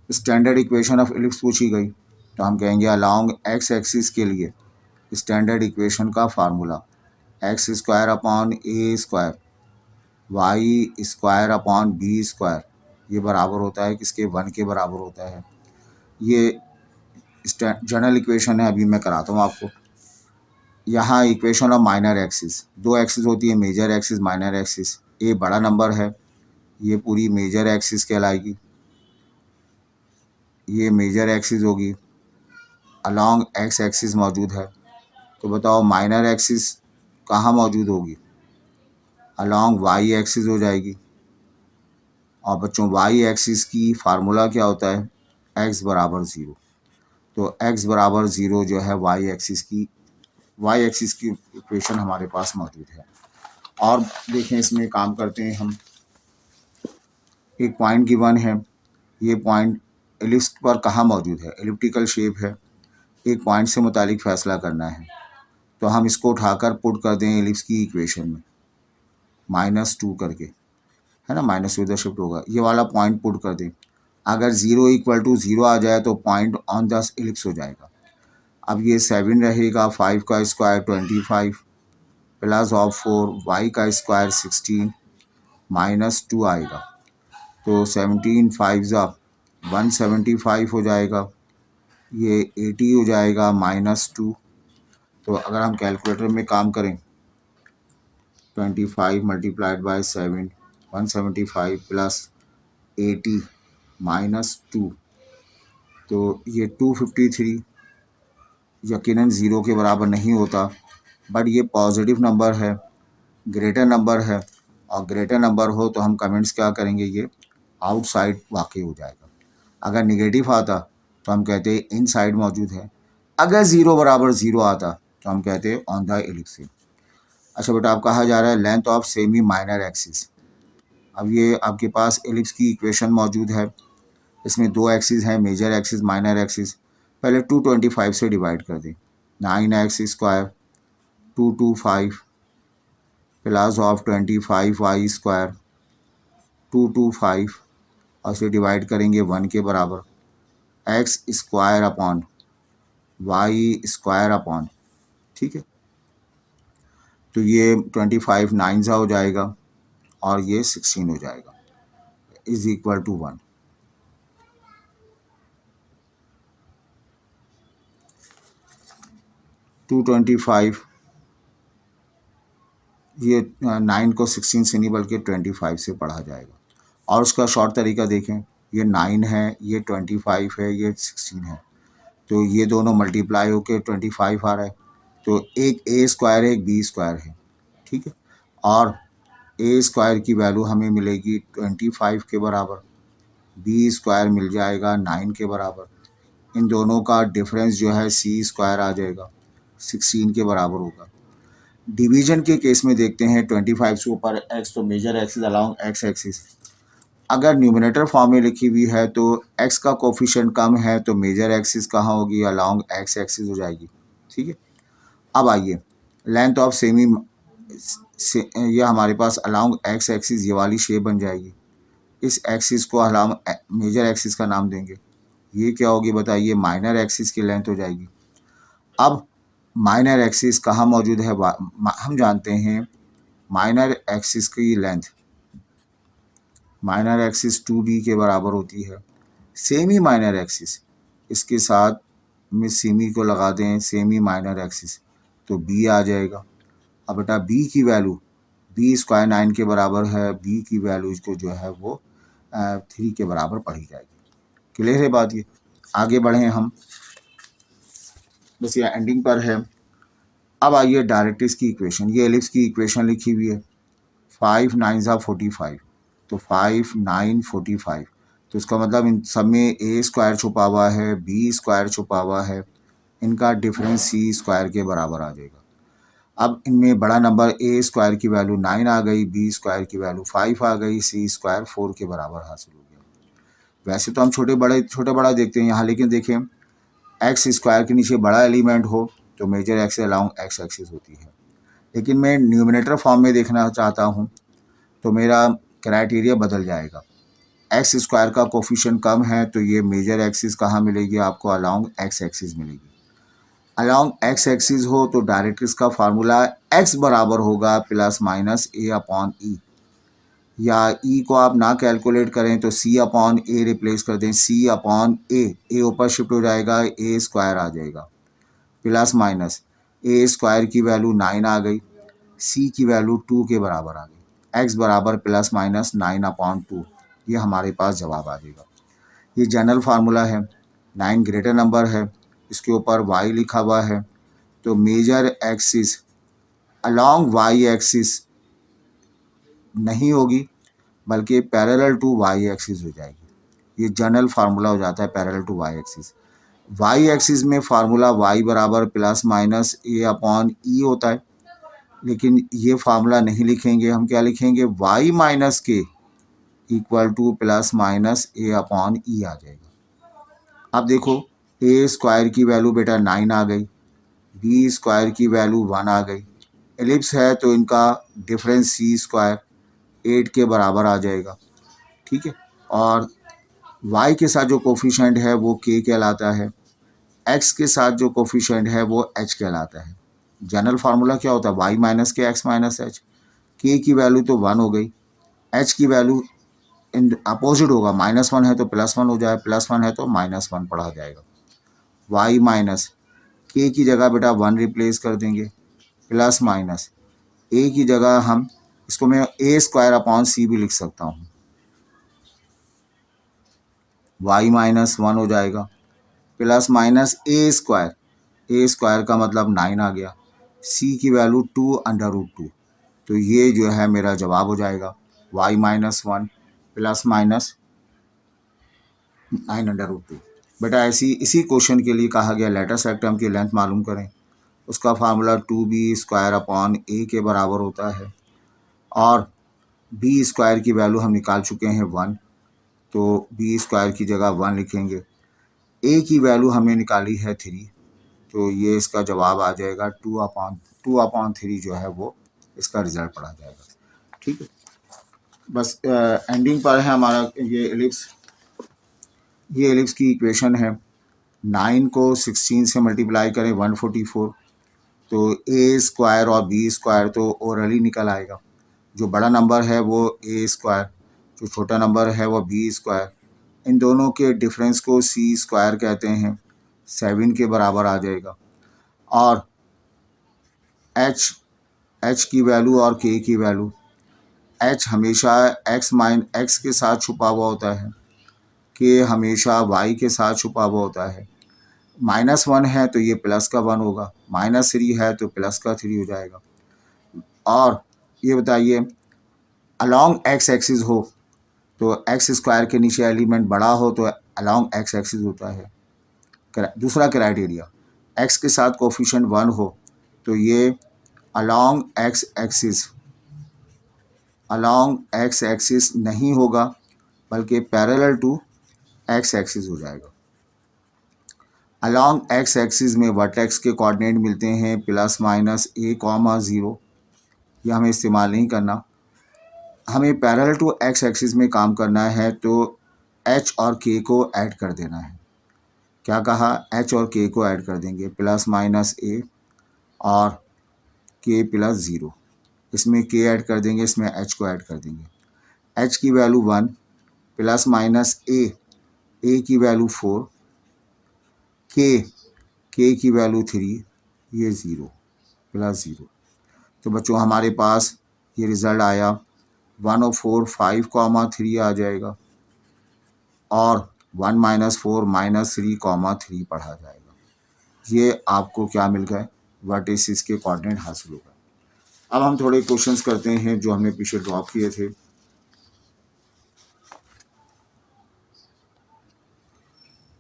स्टैंडर्ड इक्वेशन ऑफ एलिप्स पूछी गई तो हम कहेंगे अलॉन्ग एक्स एक्सिस के लिए स्टैंडर्ड इक्वेशन का फार्मूला x² y²/b², ये बराबर होता है किसके, 1 के बराबर होता है। ये जनरल इक्वेशन है, अभी मैं कराता हूँ आपको। यहाँ इक्वेशन ऑफ माइनर एक्सिस, दो एक्सिस होती है, मेजर एक्सिस माइनर एक्सिस। ए बड़ा नंबर है, ये पूरी मेजर एक्सिस कहलाएगी, ये मेजर एक्सिस होगी। अलॉन्ग एक्स एक्सिस मौजूद है, तो बताओ माइनर एक्सिस कहाँ मौजूद होगी, अलॉन्ग वाई एक्सिस हो जाएगी। और बच्चों वाई एक्सिस की फार्मूला क्या होता है, x बराबर 0। तो x बराबर 0 जो है वाई एक्सिस की इक्वेशन हमारे पास मौजूद है। और देखें इसमें काम करते हैं हम। एक पॉइंट गिवन है, ये पॉइंट एलिप्स पर कहाँ मौजूद है, एलिप्टिकल शेप है। एक पॉइंट से मुतालिक फ़ैसला करना है, तो हम इसको उठाकर पुट कर दें एलिप्स की इक्वेशन में, -2 करके, है ना, -2 इधर शिफ्ट होगा, ये वाला पॉइंट पुट कर दें। अगर 0 = 0 आ जाए तो पॉइंट ऑन द एलिप्स हो जाएगा। अब ये 7 रहेगा, 5 का स्क्वायर 25 प्लस ऑफ 4 y² 16 -2 आएगा। तो 17 5 ज़ा 175 हो जाएगा, ये 80 हो जाएगा -2। तो अगर हम कैलकुलेटर में काम करें 25 मल्टीप्लाइड बाय 7 175 प्लस 80 -2, तो ये 253 यकीनन ज़ीरो के बराबर नहीं होता, बट ये पॉजिटिव नंबर है, ग्रेटर नंबर है, और ग्रेटर नंबर हो तो हम कमेंट्स क्या करेंगे, ये आउटसाइड वाकई हो जाएगा। अगर निगेटिव आता तो हम कहते इनसाइड मौजूद है, अगर ज़ीरो बराबर ज़ीरो आता तो हम कहते ऑन द एलिप्स। अच्छा बेटा, अब कहा जा रहा है length of semi minor axis. अब ये आपके पास एलिप्स की इक्वेशन मौजूद है, इसमें दो एक्सिस हैं, मेजर एक्सिस माइनर एक्सिस। पहले 225 से डिवाइड कर दें, 9x² 225 प्लस ऑफ 25y² 225 और इसे डिवाइड करेंगे 1 के बराबर, x² अपॉन y² अपॉन, ठीक है। तो ये 25 9 सा हो जाएगा और ये 16 हो जाएगा, इज इक्वल टू 1। टू 25, ये 9 को 16 से नहीं बल्कि 25 से पढ़ा जाएगा। और उसका शॉर्ट तरीका देखें, ये 9 है, ये 25 है, ये 16 है, तो ये दोनों मल्टीप्लाई होकर 25 आ रहा है। तो एक a² है, एक b² है, ठीक है। और a² की वैल्यू हमें मिलेगी 25 के बराबर, b² मिल जाएगा 9 के बराबर। इन दोनों का डिफरेंस जो है c² आ जाएगा, 16 के बराबर होगा। डिवीजन के केस में देखते हैं 25 से ऊपर x, तो major axis along x axis. अगर न्यूमरेटर फॉर्म में लिखी हुई है तो x का कोफिशिएंट कम है तो मेजर एक्सिस कहाँ होगी, अलॉन्ग x एक्सिस हो जाएगी, ठीक है। अब आइए लेंथ ऑफ सेमी ये हमारे पास अलॉन्ग x एक्सिस ये वाली शेप बन जाएगी। इस एक्सिस को अलॉन्ग मेजर एक्सिस का नाम देंगे। ये क्या होगी बताइए, माइनर एक्सिस की लेंथ हो जाएगी। अब माइनर एक्सिस कहाँ मौजूद है, हम जानते हैं माइनर एक्सिस की लेंथ, माइनर एक्सिस 2b के बराबर होती है। सेमी माइनर एक्सिस, इसके साथ में सेमी को लगा दें, सेमी माइनर एक्सिस, तो b आ जाएगा। अब बेटा b की वैल्यू, b² 9 के बराबर है, b की वैल्यू को जो है वो 3 के बराबर पढ़ी जाएगी। क्लियर है बात ये, आगे बढ़ें हम, बस ये एंडिंग पर है। अब आइए डायरेक्ट्रिक्स की इक्वेशन, ये एलिप्स की इक्वेशन लिखी हुई है, 5 9 ज़ा 45, तो 5 9 45, तो इसका मतलब इन सब में a² छुपा हुआ है, b² छुपा हुआ है, इनका डिफरेंस c² के बराबर आ जाएगा। अब इनमें बड़ा नंबर a² की वैल्यू 9 आ गई, b² की वैल्यू 5 आ गई, c² 4 के बराबर हासिल हो गया। वैसे तो हम छोटे बड़ा देखते हैं यहाँ, लेकिन देखें x² के नीचे बड़ा एलिमेंट हो तो major axis along x axis होती है, लेकिन मैं न्यूमरेटर फॉर्म में देखना चाहता हूँ तो मेरा क्राइटेरिया बदल जाएगा। x² का कोफिशिएंट कम है तो ये मेजर एक्सिस कहाँ मिलेगी आपको, अलॉन्ग x एक्सिस मिलेगी। अलॉन्ग x एक्सिस हो तो डायरेक्ट्रिक्स का फार्मूला x बराबर होगा प्लस माइनस a अपॉन ई, या e को आप ना कैलकुलेट करें तो c अपॉन a रिप्लेस कर दें, c अपॉन a ऊपर शिफ्ट हो जाएगा, a² आ जाएगा, प्लस माइनस a² की वैल्यू 9 आ गई, c की वैल्यू 2 के बराबर आ गई, x बराबर प्लस माइनस 9 अपॉन 2, ये हमारे पास जवाब आ जाएगा। ये जनरल फार्मूला है, 9 ग्रेटर नंबर है, इसके ऊपर y लिखा हुआ है, तो major axis along y axis नहीं होगी बल्कि पैरेलल टू y एक्सिस हो जाएगी। ये जनरल फार्मूला हो जाता है parallel to y axis. y axis में फार्मूला y बराबर प्लस माइनस a अपॉन ई होता है, लेकिन ये फार्मूला नहीं लिखेंगे, हम क्या लिखेंगे, y minus K equal to plus minus a upon E आ जाएगा। अब देखो a² की वैल्यू बेटा 9 आ गई, b² की वैल्यू 1 आ गई, एलिप्स है तो इनका डिफरेंस c² 8 के बराबर आ जाएगा, ठीक है। और y के साथ जो कोफिशिएंट है वो k कहलाता है, x के साथ जो कोफिशिएंट है वो h कहलाता है। जनरल फार्मूला क्या होता है, y माइनस के x माइनस h, k की वैल्यू तो 1 हो गई, h की वैल्यू इन अपोजिट होगा, -1 है तो +1 हो जाए, +1 है तो -1 पढ़ा जाएगा। y माइनस k की जगह बेटा 1 रिप्लेस कर देंगे, प्लस माइनस a की जगह हम इसको मैं a² भी लिख सकता हूँ, y -1 हो जाएगा, प्लस माइनस a² का मतलब 9 आ गया, c की वैल्यू 2√2, तो ये जो है मेरा जवाब हो जाएगा y -1 प्लस माइनस 9√2। बेटा इसी क्वेश्चन के लिए कहा गया लेटर सेक्टम की लेंथ मालूम करें, उसका फार्मूला 2b² के बराबर होता है, और b² की वैल्यू हम निकाल चुके हैं 1, तो b² की जगह 1 लिखेंगे, a की वैल्यू हमने निकाली है 3, तो ये इसका जवाब आ जाएगा 2/3 जो है वो इसका रिजल्ट पड़ा जाएगा। ठीक है, बस एंडिंग पर है हमारा ये एलिप्स की इक्वेशन है। 9 को 16 से मल्टीप्लाई करें 144, तो a² और b² तो ओरली निकल आएगा। जो बड़ा नंबर है वो a², जो छोटा नंबर है वो b², इन दोनों के डिफरेंस को c² कहते हैं, 7 के बराबर आ जाएगा। और h की वैल्यू और k की वैल्यू, h हमेशा x के साथ छुपा हुआ होता है, k हमेशा y के साथ छुपा हुआ होता है। -1 है तो ये प्लस का 1 होगा, -3 है तो प्लस का 3 हो जाएगा। और ये बताइए अलॉन्ग x एक्सिस हो तो x² के नीचे एलिमेंट बड़ा हो तो अलॉन्ग x एक्सिस होता है। दूसरा क्राइटेरिया, x के साथ कोफिशिएंट 1 हो तो ये अलॉन्ग x एक्सिस नहीं होगा, बल्कि पैरेलल टू x एक्सिस हो जाएगा। अलॉन्ग x एक्सिस में वर्टेक्स के कोऑर्डिनेट मिलते हैं +-a,0, ये हमें इस्तेमाल नहीं करना। हमें पैरेलल टू x एक्सिस में काम करना है तो h और k को ऐड कर देना है। क्या कहा, h और k को ऐड कर देंगे, +-a और k +0, इसमें k ऐड कर देंगे, इसमें h को ऐड कर देंगे। h की वैल्यू 1 +-a की वैल्यू 4, k की वैल्यू 3, ये 0 +0। तो बच्चों हमारे पास ये रिज़ल्ट आया 104.5, 3 आ जाएगा, और 1 - 4 - 3, 3 पढ़ा जाएगा। ये आपको क्या मिल गए, वर्टिसेस के कोऑर्डिनेट हासिल हो गए। अब हम थोड़े क्वेश्चंस करते हैं जो हमने पीछे ड्रॉप किए थे।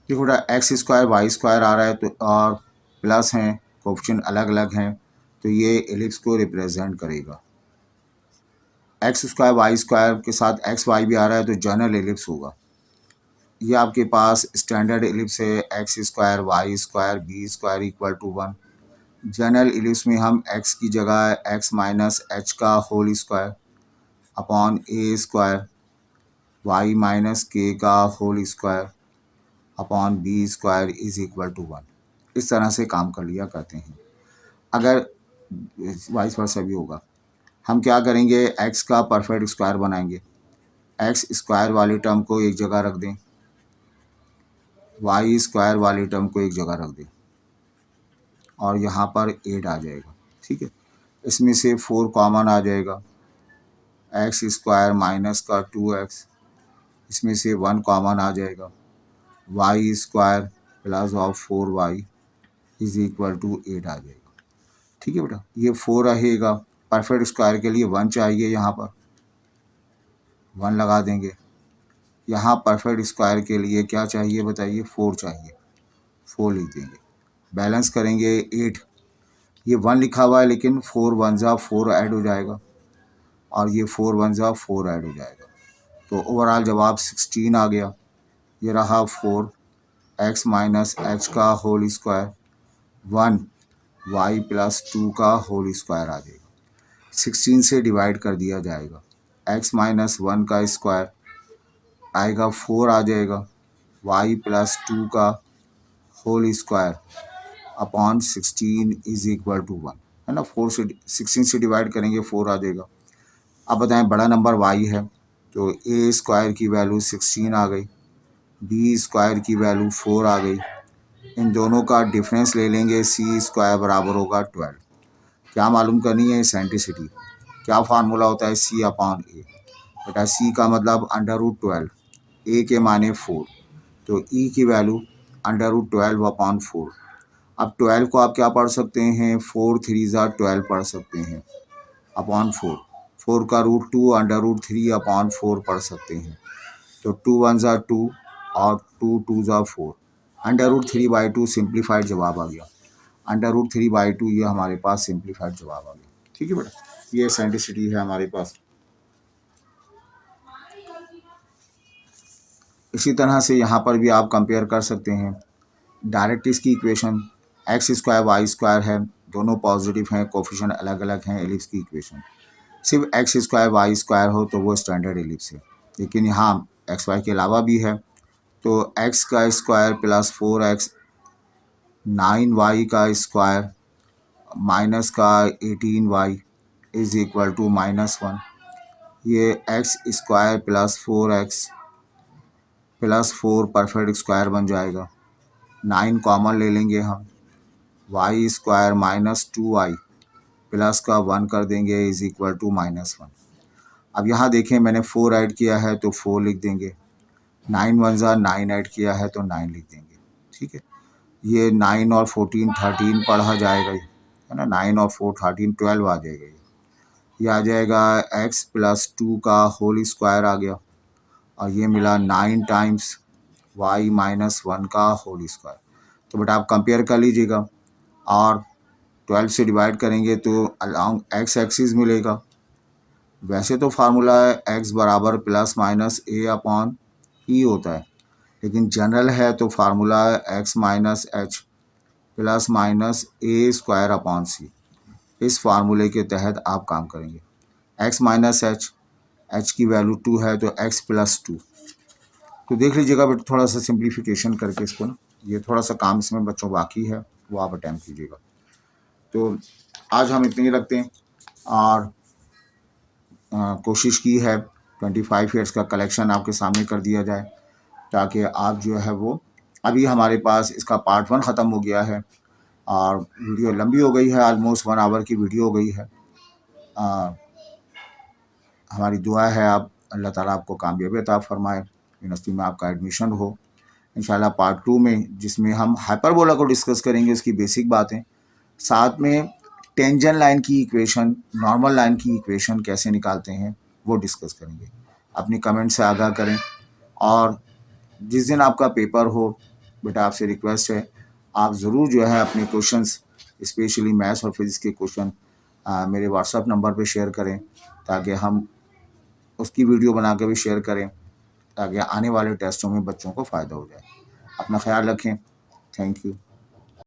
देखो x² y² आ रहा है तो, और प्लस हैं, कोएफिशिएंट अलग अलग हैं, तो ये एलिप्स को रिप्रेजेंट करेगा। x² y² के साथ xy भी आ रहा है तो जनरल एलिप्स होगा। ये आपके पास स्टैंडर्ड एलिप्स है x² y² b² = 1। General ellipse में हम x की जगह x - h का whole square upon a² y - k का होल स्क्वायर अपॉन b² = 1, इस तरह से काम कर लिया करते हैं। अगर वाइस वर्सा भी होगा, हम क्या करेंगे, x का परफेक्ट स्क्वायर बनाएंगे, x² वाली टर्म को एक जगह रख दें, y² वाली टर्म को एक जगह रख दें, और यहाँ पर 8 आ जाएगा। ठीक है, इसमें से 4 कॉमन आ जाएगा, x² माइनस का 2x, इसमें से 1 कॉमन आ जाएगा, y² प्लस ऑफ 4y = 8 आ जाएगा। ठीक है बेटा, ये 4 रहेगा, परफेक्ट स्क्वायर के लिए 1 चाहिए, यहाँ पर 1 लगा देंगे। यहाँ परफेक्ट स्क्वायर के लिए क्या चाहिए बताइए, 4 चाहिए, 4 लिख देंगे। बैलेंस करेंगे 8, ये 1 लिखा हुआ है लेकिन 4 × 1 = 4 ऐड हो जाएगा, और ये 4 × 1 = 4 ऐड हो जाएगा, तो ओवरऑल जवाब 16 आ गया। ये रहा 4 x - h का होल स्क्वायर 1 y + 2 का होल स्क्वायर आ जाएगा। 16 से डिवाइड कर दिया जाएगा, x - 1 का स्क्वायर आएगा 4 आ जाएगा, y + 2 का होल स्क्वायर अपॉन 16 = 1, है ना। 4 से 16 से डिवाइड करेंगे 4 आ जाएगा। अब बताएं बड़ा नंबर y है तो ए स्क्वायर की वैल्यू 16 आ गई, बी स्क्वायर की वैल्यू 4 आ गई। इन दोनों का डिफरेंस ले लेंगे, सी स्क्वायर बराबर होगा 12। क्या मालूम करनी है? सेंटिसिटी। क्या फार्मूला होता है? सी अपॉन ए। बेटा सी का मतलब √12, ए के माने 4, तो ई की वैल्यू √12 अपॉन 4। अब 12 को आप क्या पढ़ सकते हैं? 4 3 ज़ा 12 पढ़ सकते हैं अपॉन 4। 4 का रूट 2 √3 अपॉन 4 पढ़ सकते हैं। तो 2 1 ज़ा 2 और 2 2 ज़ा 4। √3/2 सिंप्लीफाइड जवाब आ गया। √3/2 ये हमारे पास सिंप्लीफाइड जवाब आ गया। ठीक है बेटा, ये सेंटिसिटी है हमारे पास। इसी तरह से यहाँ पर भी आप कंपेयर कर सकते हैं। डायरेक्ट इसकी equation x square y square है, दोनों पॉजिटिव हैं, कोफिशिएंट अलग अलग हैं। एलिप्स की इक्वेशन सिर्फ एक्स स्क्वायर वाई स्क्वायर हो तो वो स्टैंडर्ड एलिप्स है, लेकिन यहाँ एक्स वाई के अलावा भी है। तो एक्स का स्क्वायर प्लस 4x 9y का स्क्वायर माइनस का 18y इज इक्वल टू -1। ये X square plus 4x plus 4 perfect square बन जाएगा। 9 कॉमन ले लेंगे हम, वाई स्क्वायर -2y प्लस का 1 कर देंगे इज इक्वल टू -1। अब यहाँ देखें मैंने 4 ऐड किया है तो 4 लिख देंगे, 9 1 ज़ा 9 ऐड किया है तो 9 लिख देंगे। ठीक है, ये 9 और 14 13 पढ़ा जाएगा, है ना। 9 और 4 13 12 आ जाएगा। ये आ जाएगा x प्लस 2 का होल स्क्वायर आ गया, और ये मिला 9 टाइम्स y -1 का होल स्क्वायर। तो बेटा आप कंपेयर कर लीजिएगा, और 12 से डिवाइड करेंगे तो अलॉन्ग x एक्सिस मिलेगा। वैसे तो फार्मूला है x बराबर प्लस माइनस a अपॉन ई होता है, लेकिन जनरल है तो फार्मूला है x minus H plus minus A square upon C. इस फार्मूले के तहत आप काम करेंगे। x माइनस एच की वैल्यू 2 है तो x प्लस 2। तो देख लीजिएगा बेटा थोड़ा सा सिंप्लीफिकेशन करके इसको ना, ये थोड़ा सा काम इसमें बच्चों बाकी है, वो आप अटैम्प्ट कीजिएगा। तो आज हम इतने ही रखते हैं, और कोशिश की है 25 ईयर्स का कलेक्शन आपके सामने कर दिया जाए, ताकि आप जो है वो, अभी हमारे पास इसका पार्ट 1 ख़त्म हो गया है, और वीडियो लंबी हो गई है, ऑलमोस्ट 1 आवर की वीडियो हो गई है। हमारी दुआ है आप अल्लाह ताला आपको कामयाबी अता फरमाए, यूनिवर्सिटी में आपका एडमिशन हो। इंशाल्लाह पार्ट 2 में, जिसमें हम हाइपरबोला को डिस्कस करेंगे, उसकी बेसिक बातें, साथ में टेंजेंट लाइन की इक्वेशन, नॉर्मल लाइन की इक्वेशन कैसे निकालते हैं वो डिस्कस करेंगे। अपनी कमेंट से आगाह करें, और जिस दिन आपका पेपर हो बेटा आपसे रिक्वेस्ट है आप ज़रूर जो है अपने क्वेश्चंस, स्पेशली मैथ्स और फिज़िक्स के क्वेश्चन मेरे व्हाट्सएप नंबर पे शेयर करें, ताकि हम उसकी वीडियो बना के भी शेयर करें, ताकि आने वाले टेस्टों में बच्चों को फ़ायदा हो जाए। अपना ख्याल रखें। Thank you.